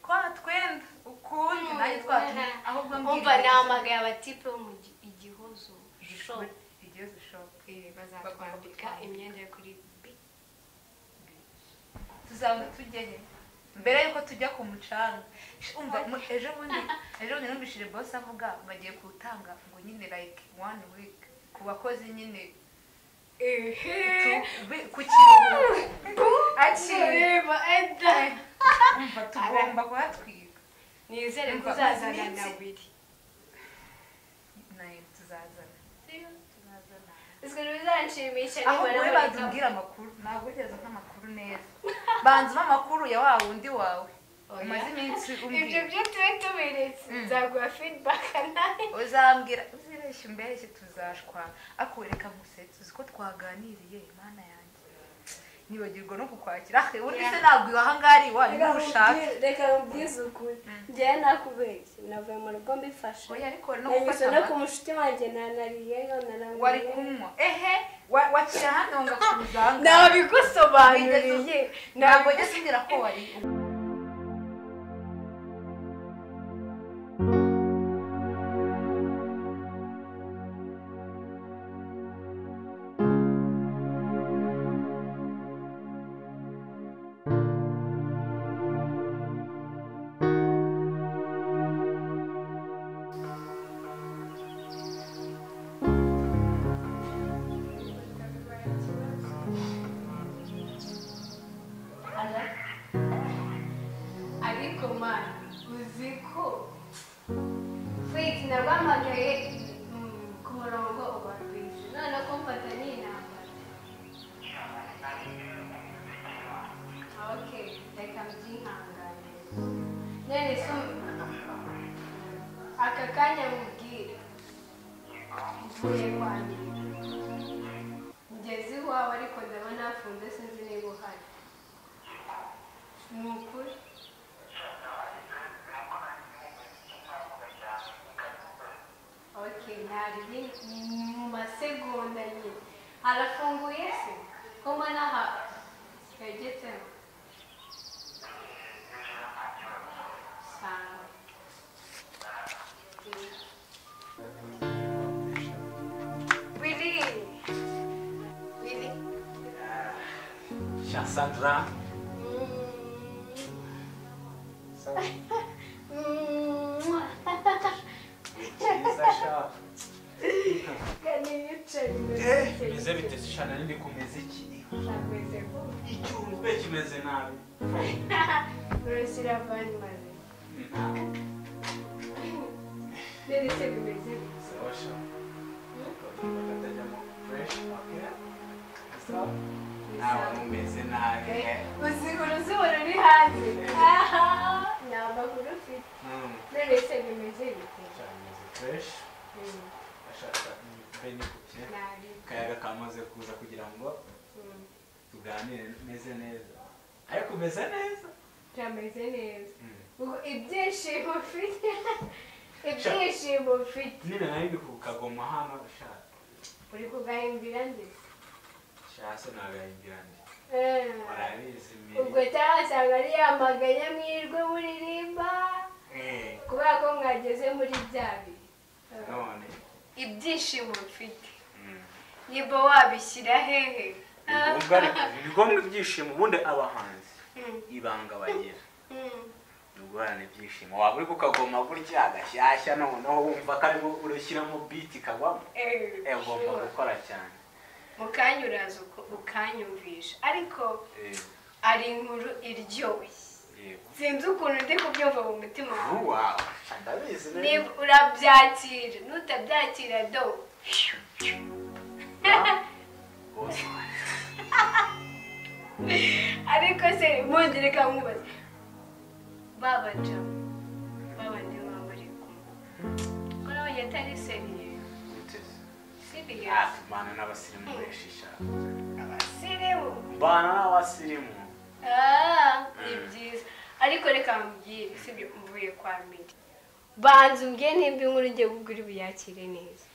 kwa twenda ukundi nayo twatuma ahubwo umva namagaye abatipe bo mu igihozo shop bazatwambika imyenda yo kuri tuzaba tujyehe mbere yuko tujya ku mucanga. Umva ejo bundi numvishije boss avuga bagiye kutanga ngo nyine like 1 week ku bakozi nyine ku kiruhuko akireba enda umva tugomba kuhatwiga nizere ko uzazana na biri nayo tuzazana Iskuru bizanshimisha aho we bazubwira amakuru ntabwo ugeze nk'amakuru neza banze amakuru ya wa wundi wawe umaze iminsi umbwira ibyo byo tuwe tubiretse nzaguha feedback nawe uzambwira uzireshya imbeshye tuzashwa akwereka musetse uzi ko twaganiriye Imana yanjye nibagirwa no kukwakira undi se ntabwo ihangari wa nushaka reka ubwize ukuri njye nakubeshye navuye mu rugo mbifashe oya ariko no gufata no ku mushuti wanjye nanariye none wari kunywa wakira hano ngakuzanga nabigusobanuriye ntabwo njye singira ko wari nabamagaye ku murongo ubabwize none ko mfata n'inama. Okay, reka mbyihangane none so aka kanya mubwire mvuye kwandika ngeze iwawe ariko ndabona hafunze sinzi niba uhari. Ni ukuri okay, nari mu masegonda nyine arafunguye se ko mbona aha yagetsemo sawa Willy Sandra Meze bite shana ndi kumeze iki? Icyumbe kimeze nabi. Urasira bani maze. Nene se kumeze. Osha. Bakatajamo hanze nta makuru ufite none se bimeze bite bimeze fresh ashaka benikuke kayaga kamaze kuza kugira ngo tuganire meze neza ariko umeze neza kameze neza ibyishimo ufite ibyishimo ufite nina nari kukagoma hano ashaka uri kugahimbira ndetse shase nagahimbira ndetse ubwo cyasanga ari yamaganya mwirwe muririmba kubera ko mwageze muri bya bihe none ibyishimo ufite niba wabishyira hehe ngombwa ibyishimo ubundi abahanzi ibanga bagira guhana ibyishimo waba uri kukagoma gutya agashyashya noneho wumva ko arimo urashyiramo biti kagwamo ugomba gukora cyane mukanya uraza ukanyumvisha ariko ari inkuru iryoshye sinzi ukuntu ndi kubyumva mu mutima wawe niba urabyakira nutabyakira do ariko se mundire kamwibaza babajamu babandi baba bari kumwe ko nabonye atari seriye bana n'abasirimu beshisha abasirimu bana n'abasirimu ni byiza ariko reka mbwire sibyo mvuye kwa midi banza umbwiye nimba inkuru ngiye kugura buyakire neza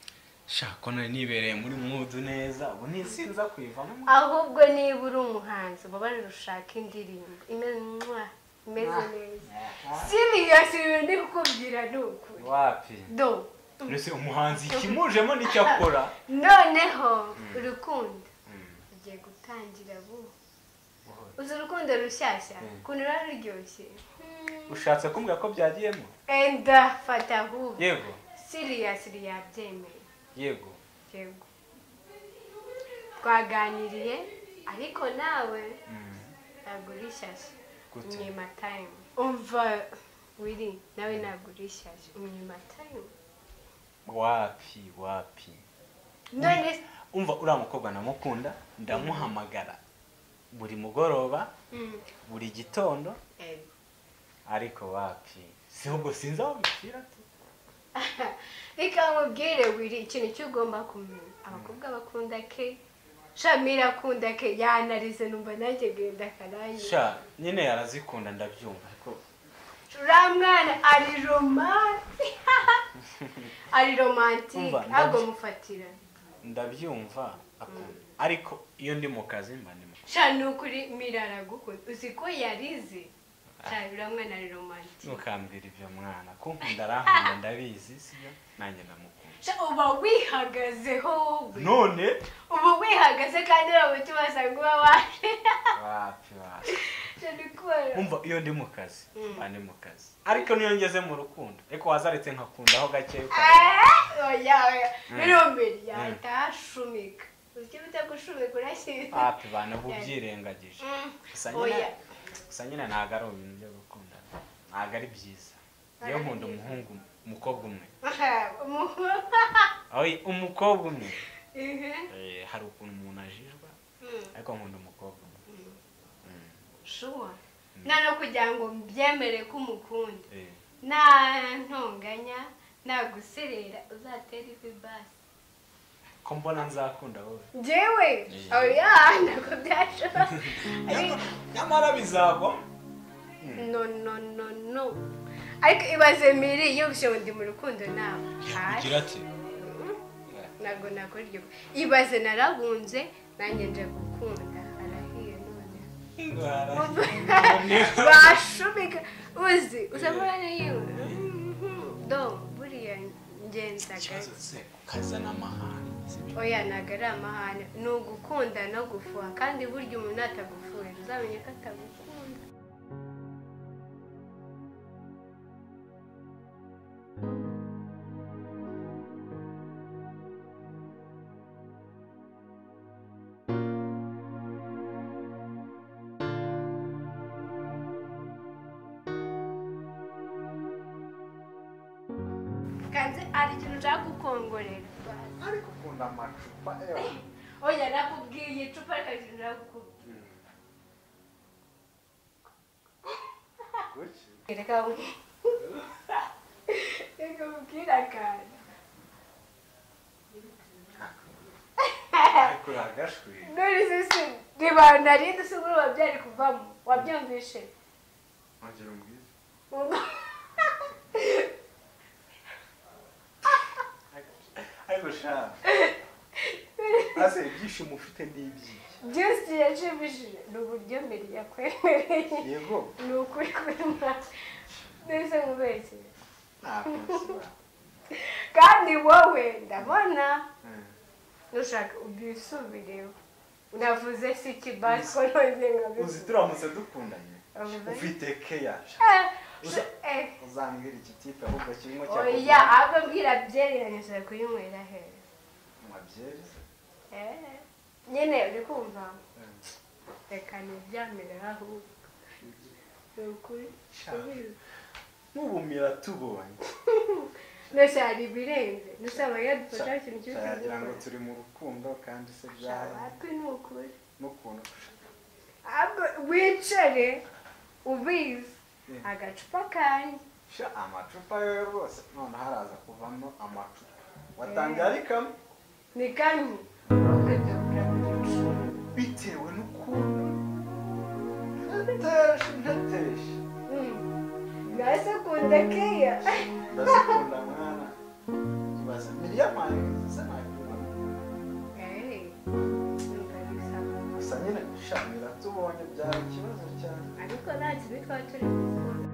shako nari nibereye muri mudu neza ubu ntisinza kwivamo ahubwo niba uri umuhanzi uba bari rushaka indirimbo imeze neza siriyasi ndi kukubwira ni ukuri wapi do mbese umuhanzi ikimujemo nicyo akora noneho urukundo ugiye gutangira vuba uzi urukundo rushyashya ukuntu ruba ruryoshye ushatse kumbwira ko byagiyemo enda fata ahubwo yego siriyasi yabyemeye yego twaganiriye ariko nawe ntabwo uri shyashya unyima tayimu umva wiri nawe ntabwo uri shyashya unyima tayimu wapi none umva uriya mukobwa namukunda ndamuhamagara buri mugoroba buri gitondo ariko wapi si ubwo sinzi aho bikira reka nkubwire wiri ikintu cy'ugomba kumenya abakobwa bakunda ke shamira akunda ke yanarize numva nanjye genda karangi sha nyine yarazikunda ndabyumva ariko uriya mwana ari romantike ntabwo mufatira ndabyumva ariko iyo ndi mu kazi mba ndimo sha ni ukuri mirara gukunda uzi ko yarize sha uriya mwana ari romantike ntukambwira ibyo mwana kunkunda arankunda ndabizi siyo nanjye ndamukunda sha uba wihagazeho wowe none uba wihagaze kandi wowe tubasanga uba waje wapi umva iyo ndi mu kazi mba ndi mu kazi ariko niyo ngeze mu rukundo ariko wazaretse nkakundaho gake oya birombere yahita hashumika uzi bita gushumika urashyize wapi bana bubyirengagije gusa nyine ntabwo ari ibintu byo gukundana ntabwo ari byiza niyo nkunda umukobwa umwe umukobwa umwe hari ukuntu umuntu ajijwa ariko nkunda umukobwa umwe shuwa no kugira ngo mbyemere ko umukunda nta ntonganya nta guserera uzatera ivi basi ko mbona nzakunda wowe njyewe oya ntabwo byashoboka nyamara bizagwa no ariko ibaze miri iyo bishoboye ndi mu rukundo nawe ugira ati ntabwo nakora iryo ibaze narabunze nanjye nje gukunda arahiye none bashumika uzi usabura yiwe do buriya ngenza gake kazana amahane oya ntabwo ari amahane ni ugukunda no gufuha kandi burya umuntu atagufuhira uzamenye ko atagukunda kanze ari ikintu ushaka gukongorera ariko ukunda amacupa oya nakubwiye icupa reka ikintu ushaka gukubwira reka mubwira akantu ariko uragashwe none se niba narinde se ngo wabyari kuvamo wabyumvishe ongera umbwize ariko sha ase ibyishimo ufite n'ibyi byose yashimishije ni uburyo mbere yakwemereye yego ni ukuri kwema nese mubeshye kandi wowe ndabona nushaka ubisubireho unavuze si ikibasi ko none nkabivuze uzi turamutse dukundanye ufite keya uzambwira iki tipe ahubwo kirimo cya oya ahubwo mbwira byeri yanyuze kuyinywera hehe amabyeri nyine uri kumva reka nibyamire ahubwo ni ukuri n'ubumira tubonye nose hari ibirenze nusaba yadufasha ikintu cyose cyagira ngo turi mu rukundo kandi se byari hapi ni ukuri n'ukuntu wicare ubizi agacupa kanjye amacupa yoyo rwose none haraza kuvamo amacupa watangiye ari kamwe ni kamwe bitewe n'ukuntu ntateje nase kunda keya ndazikunda mwana ibaza miliyamani zisa nakubona gusa nyine shamira tubonye byari ikibazo cyane ariko nta kibi twaba turi gukora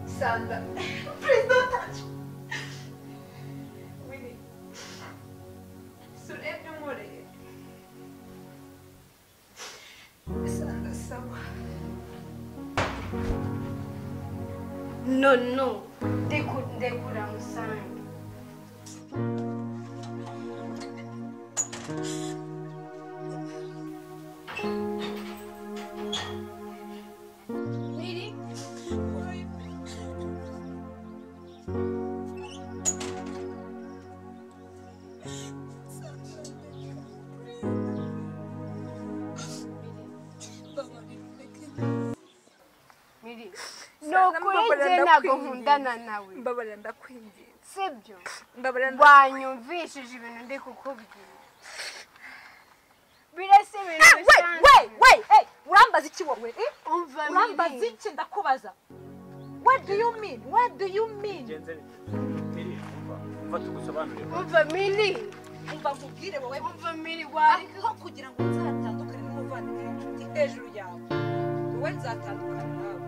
Sandra, please don't touch me. Winnie, surrender more. Sandra, no. They could have signed. Ntabwo nkundana nawe mbabarira ndakwinginze sibyo mbabarira wanyumvishije ibintu ndi kukubwira birase ibintu bisanzwe urambaza iki wowe urambaza iki ndakubaza what do you mean umva tugusobanurire umva mili umva nkubwire wowe umva mili wari aho kugira ngo nzatandukane n'umuvandimwe w'inshuti hejuru yawe wowe nzatandukana nawe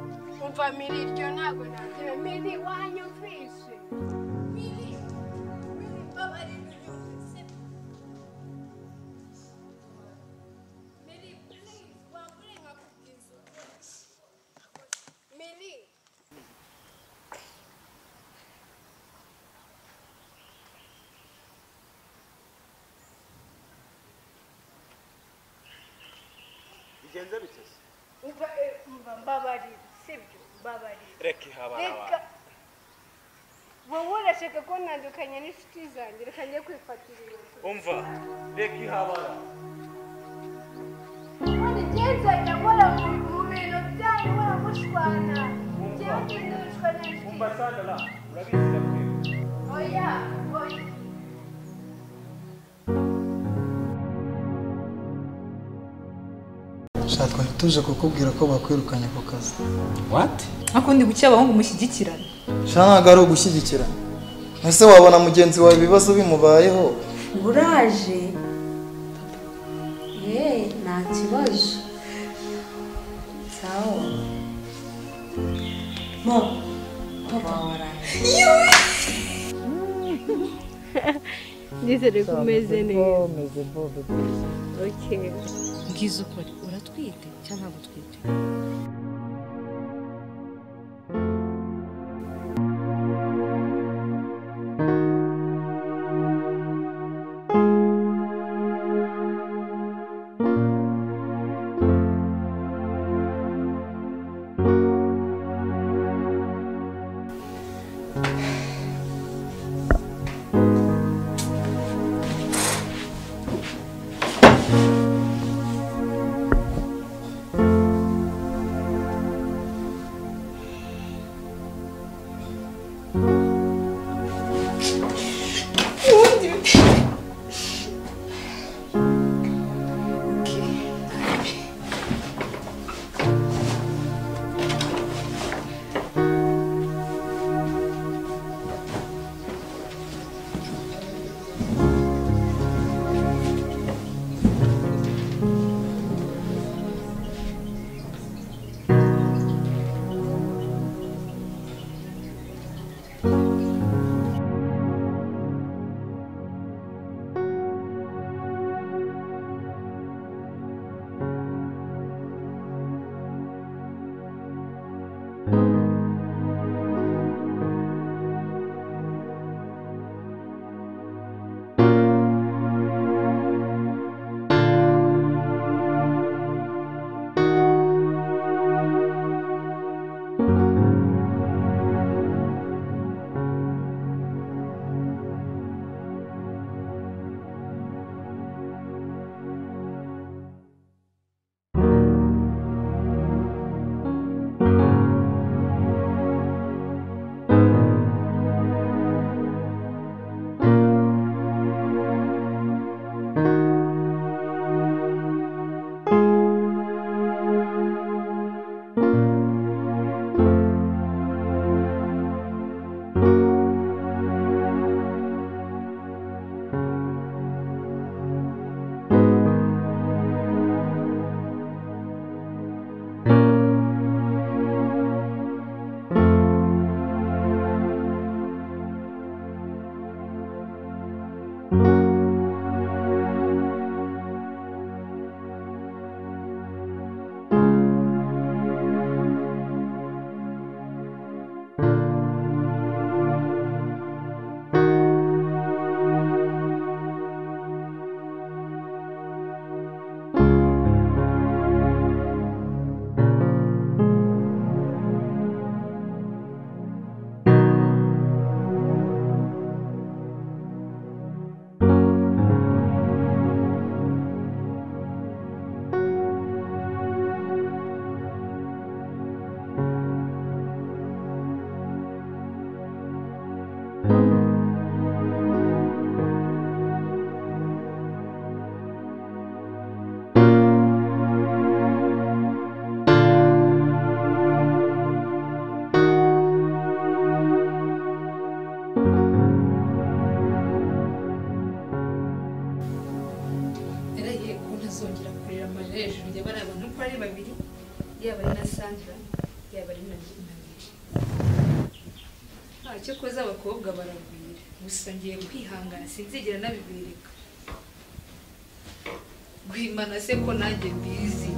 umva mili iryo ntabwo nabyina mili wanyumvishe mili babarira unyumvise mili please wambure nkakubwiza mili bigenze bitese umva mbabarira sibyo mbabarira reka ihabara reka wowe urashaka ko ntandukanye n'inshuti zanjye reka njye kwifatira ibintu umva reka ihabara ubundi ngenzajya nkora mu bintu byanyu muramushwana njyewe ngenda mushwana n'inshuti umva Sandra urabizi ndakwiye oya Twari tuje kukubwira ko bakwirukanye ku kazi. What? Akundi bucya abahungu mushyigikirana. Ntago ari ugushyigikirana. Ese wabona mugenzi wawe ibibazo bimubayeho? Uraje? Nta kibazo. Sawa. Mo. Papa waraje. Nizere kumeze neza. Meze bobe. Okay. Ngize ukuri uratwite cyangwa ntabwo utwite? Icyo koza abakobwa baragwira gusa ngiye kwihangana sinzigera nabibereka gwimana se ko nanjye mbizi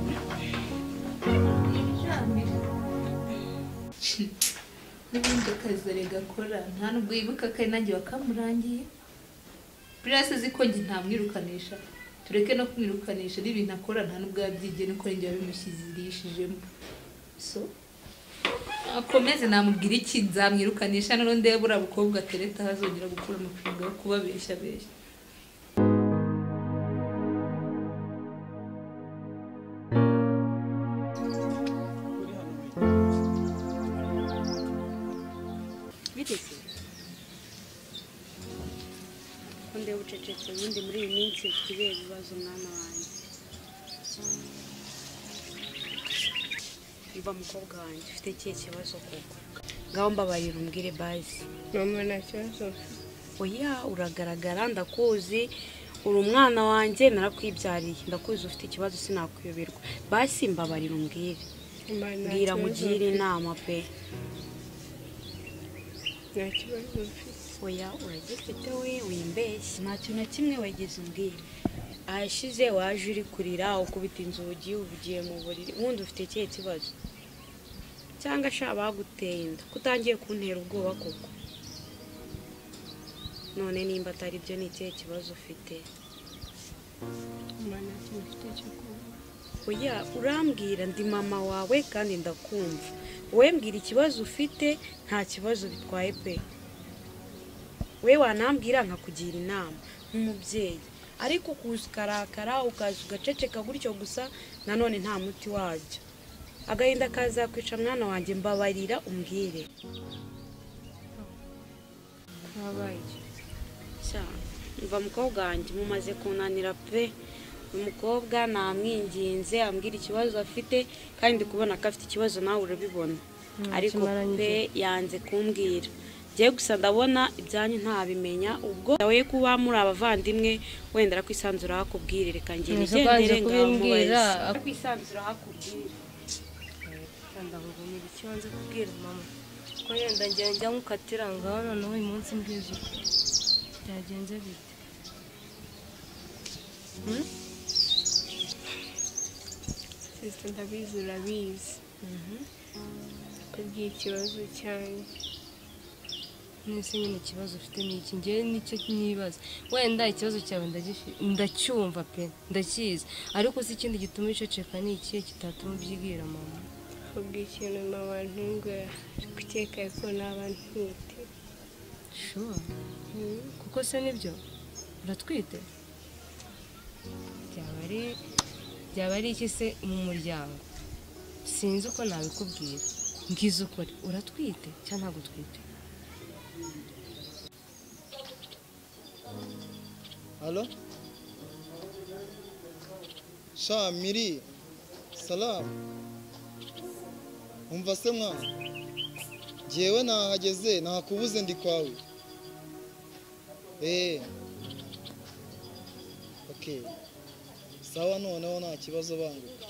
n'ibindi kazi regakora nta nubwo yibuka ko nanjye bakamurangiye birase ziko ngi ntamwirukanisha tureke no kumwirukanisha n'ibintu akora nta nubwo yabyigene ko njye bimushyizirishijemo so akomeze namubwira iki nzamwirukanisha none ndebura bukobwa tereta hazongera gukura amafaranga yo kubabeshya beshya bitese konde ucecetse ubundi muri iyi minsi ufite ibibazo mwana wanjye umva mukobwa wanjye ufite ikihe kibazo koko ngaho mbabarira umbwire bazi mama nta kibazo oya uragaragara ndakuzi uri umwana wanjye narakwibyariye ndakuzi ufite ikibazo sinakwiyoberwa basi mbabarira umbwire mbwira mugire inama pe nta kibazo ufite oya uragifite we wimbeshye nta kintu na kimwe wageze umbwira ahashize waje uri kurira ukubita inzugi uvugiye mu buriri wundi ufite ikihe kibazo cyangwa sha baguteye inda kutangiye kuntera ubwoba koko none nimba atari byo ni ikihe kibazo ufite mama nta kintu ufite cyo kuba oya urambwira ndi mama wawe kandi ndakumva wowe mbwira ikibazo ufite nta kibazo bitwaye pe we wanambwira nkakugira inama nk'umubyeyi ariko kukarakara ukaza ugaceceka gutyo gusa nanone nta muti wajya agahinda kazakwica mwana wanjye mbabarira umbwire wabaye mva mukobwa wanjye mumaze kunanira pe umukobwa namwinginze ambwira ikibazo afite kandi kubona ko afite ikibazo nawe urabibona ariko pe yanze kumbwira giye gusa ndabona ibyanyu ntabimenya ubwo nawe kuba muri abavandimwe wenda arakwisanzura hakubwire reka ngire igendere ngamubaza akwisanzura hakubwire ndavuga ni ikibanza kubwira mama ko yenda njya nkukatira ngaho noneho uyu munsi mbwiza byagenze bite sister ndabizi urabizi kubwira ikibazo cyanyu mwese nyine ikibazo ufite ni iki ngewe nicyo nibaza wenda ikibazo cyawe ndacyumva pe ndakizi ariko si ikindi gituma iceceka ni ikihe kitatuma ubyibwira mama kubwira ikintu mama ntungwe gukeka ko naba ntwite sure kuko se nibyo uratwite byaba ari iki se mu muryango sinzi uko nabikubwira ngize ukuri uratwite cyangwa ntabwo utwite Halo? Sha Miri. Salam. Umva se mwana. Jewe nahageze nakubuze ndi kwawe. Okay. Sawa noneho nta kibazo banguka.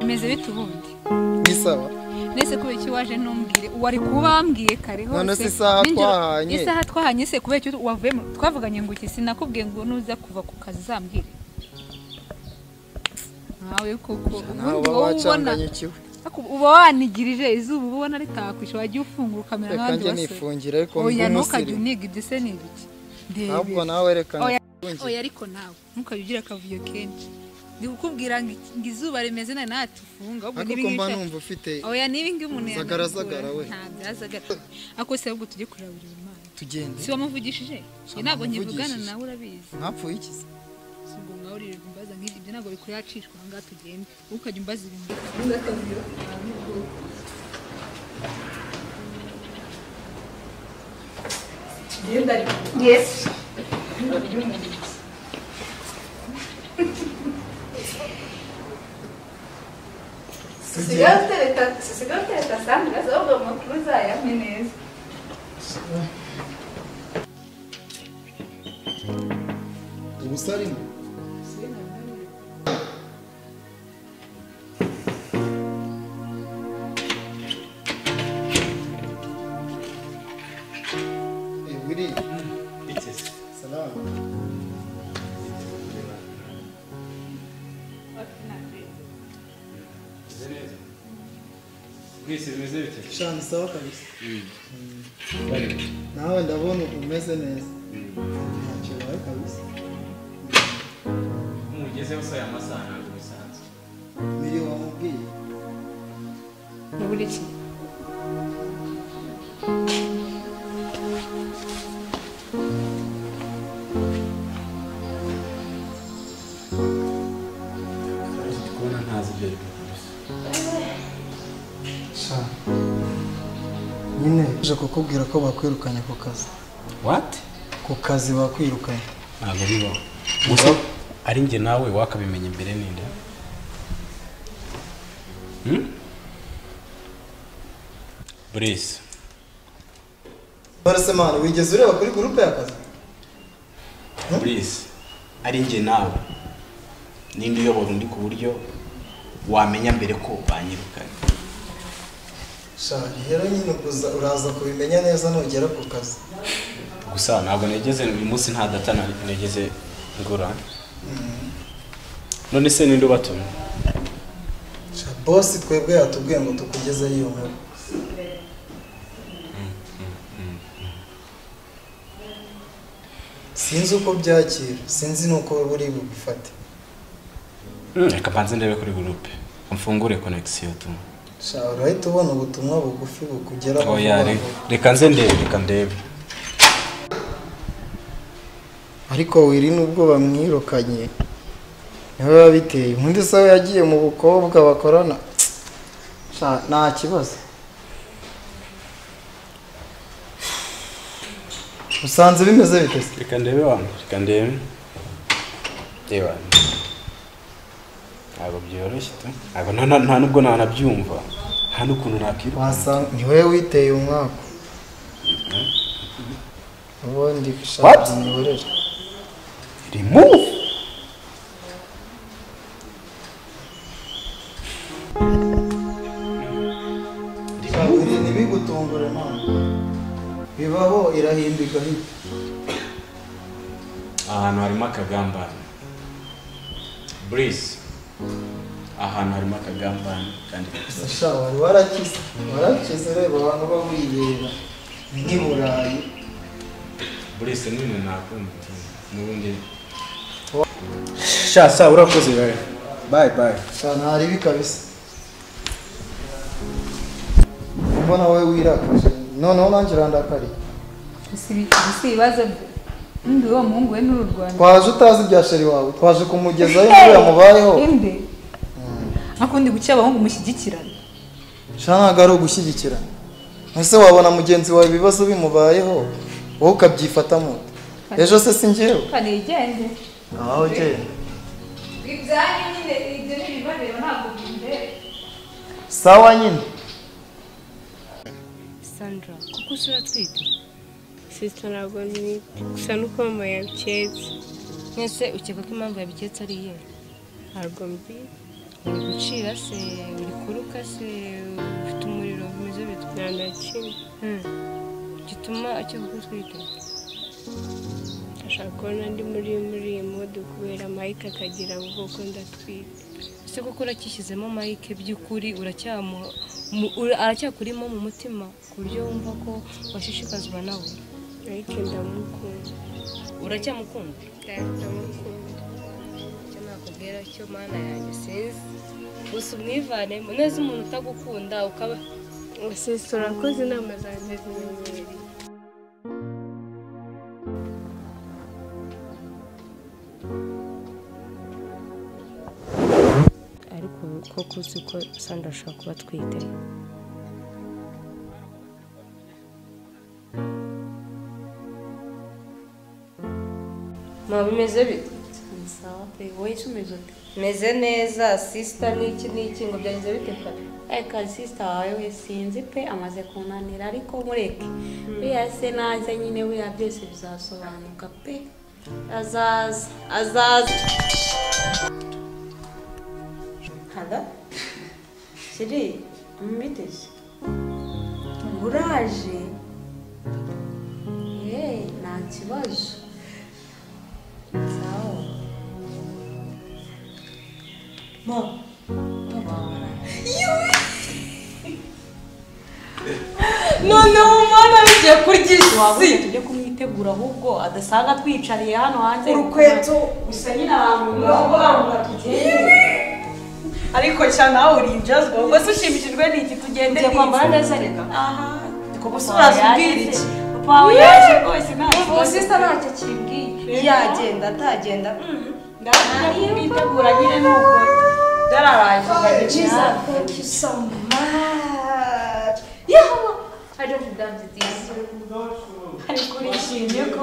Imeze bite ubundi? Ni sawa. Nese kubera iki waje ntumbwire wari kubambwiye kare hose. None se saha twahanye. Isaha twahanye se kubera iki wavuye twavuganye ngo iki sinakubwiye ngo nuza kuva ku kazi zambwire. Nawe koko ubundi wacanganye kiwe. Uba wanigirije izuba ubona ritakwisha wagiye ufungura kamera nk'abandi bose. Kanje nifungira ariko oya ntukajye uniga ibyo se ni ibiki. Ahubwo nawe reka oya ariko nawe ntukajye akavuyo kenshi. Ndi kukubwira ngo izuba rimeze na natufunga ubwo nibi ngiye numva ufite oya nibi ngi umuntu zagara we nta byazagara ako se ubwo tujye kurabira Imana tugende si wamuvugishije ntabwo nyivugana nawe urabizi ntapfuye iki se singo ngawurire kumbaza nk'ibyo ntabwo bikuri yacishwa nga tugende ukajya umbaza ibintu ngakavuyo yes Sigatereta sanga ahubwo amakuru uzayampe neza ubusarimo Wiri salam Mwese bimeze bite? Shani sawa kabisa. Nawe ndabona umeze neza. Ntacyo wawe kabisa. Mugezeho se aya masaha ntabwo bisanzwe. Miri wamubwiye. Nuburi iki? Kubona ntazi ibyo ari byo. Nyine uje kukubwira ko bakwirukanye ku kazi. What? ku kazi bakwirukanye ntabwo bibaho gusa ari njye nawe wakabimenya imbere ninde Brice barase mwana wigeze ureba kuri groupe y'akazi Brice ari njye nawe ninde uyobora undi ku buryo wamenya mbere ko banyirukanye shari rero nyine uraza kubimenya neza nugera ku kazi gusa ntabwo negeze uyu munsi nta data negeze ngura none se ninde ubatuma boss twebwe yatubwiye ngo tukugezeho iyo nkuru sinzi uko byakira sinzi nuko buri bubifate reka mbanze ndebe kuri groupe mfungure connection tu urahita ubona ubutumwa bugufi bukugeraho reka nze ndebe ariko wiri nubwo bamwirukanye niwe biba biteye undi se we yagiye mu bukobwa bakorana nta kibazo usanze bimeze bite reka ndebe wangu reka ndebe ntabwo byoroshye ntabwo nta nubwo nanabyumva nta n'ukuntu nakwiruka wasanga ni wowe witeye umwaka ubundi ushaka imiborere remove ntibigutungure none bibaho irahimba igahita ahantu harimo akagambane Brice ahantu harimo akagambane kandi sha wari warakize reba abantu bawibera nk'i Burayi Brice nini nakumva n'ubundi sha urakoze bye sha ntaribi kabisa mbona wowe wirakaje noneho nanjye urandakariye si ibibazo ndi uwo muhungu we n'ururwanda twaje utazi ibya sheri wawe twaje kumugezaho inkuru yamubayeho inde akundi gucya abahungu mushyigikirana sha ntabwo ari ugushyigikirana ese wabona mugenzi wawe ibibazo bimubayeho wowe ukabyifatamo ejo se si njyewe kanigende aho genda ibyanyu nyine ibyo n'ibibareba ntabwo bindeba sawa nyine Sandra kuko usura twite sister ntabwo ni gusa nuko mama yabiketse mwese ukeka ko impamvu yabiketse ari iye ntabwo mbi uri gucira se uri kuruka se ufite umuriro bimeze bitwara kimwe gituma akivuga utwite ashaka kubona ndi muri iyi mode kubera Mike akagira ngo koko ndatwite ese koko urakishyizemo Mike by'ukuri aracyakurimo mu mutima ku buryo wumva ko washishikazwa nawe Mike ndamukunda uracyamukunda ndamukunda icyo nakubwira cyo mana yanjye sinzi gusa umwivanemo neza umuntu utagukunda ukaba sisi urakoze inama zanjye zimenyereye ariko koko uzi ko Sandra ashobora kuba atwite mama bimeze bite sawa pe wowe umeze ute meze neza sister n'iki ngo byagenze bite kare eka sister wawe we sinzi pe amaze kunanira ariko mureke buriya se naze nyine buriya byose bizasobanuka pe azaza hada siri umubiteze uraje nta kibazo sawa mama noneho umwana bigiye kurya isi wabonye tujye kumwitegura ahubwo adasanga twicariye hano hanze urukweto gusa nyine abantu bamubwira tugende ariko cyane nawe urinjazwa ubwo se ushimishijwe n'iki tugende ngiye kwambara neza reka aha gusa uraza ubwira iki papa wawe yaje rwose nta sister ntacyo kimbwiye yagenda atagenda ndabona kumwitegura nyine nuko byararangiye Jesus, thank you so much. Yeah, I don't love this. ariko urishimye ko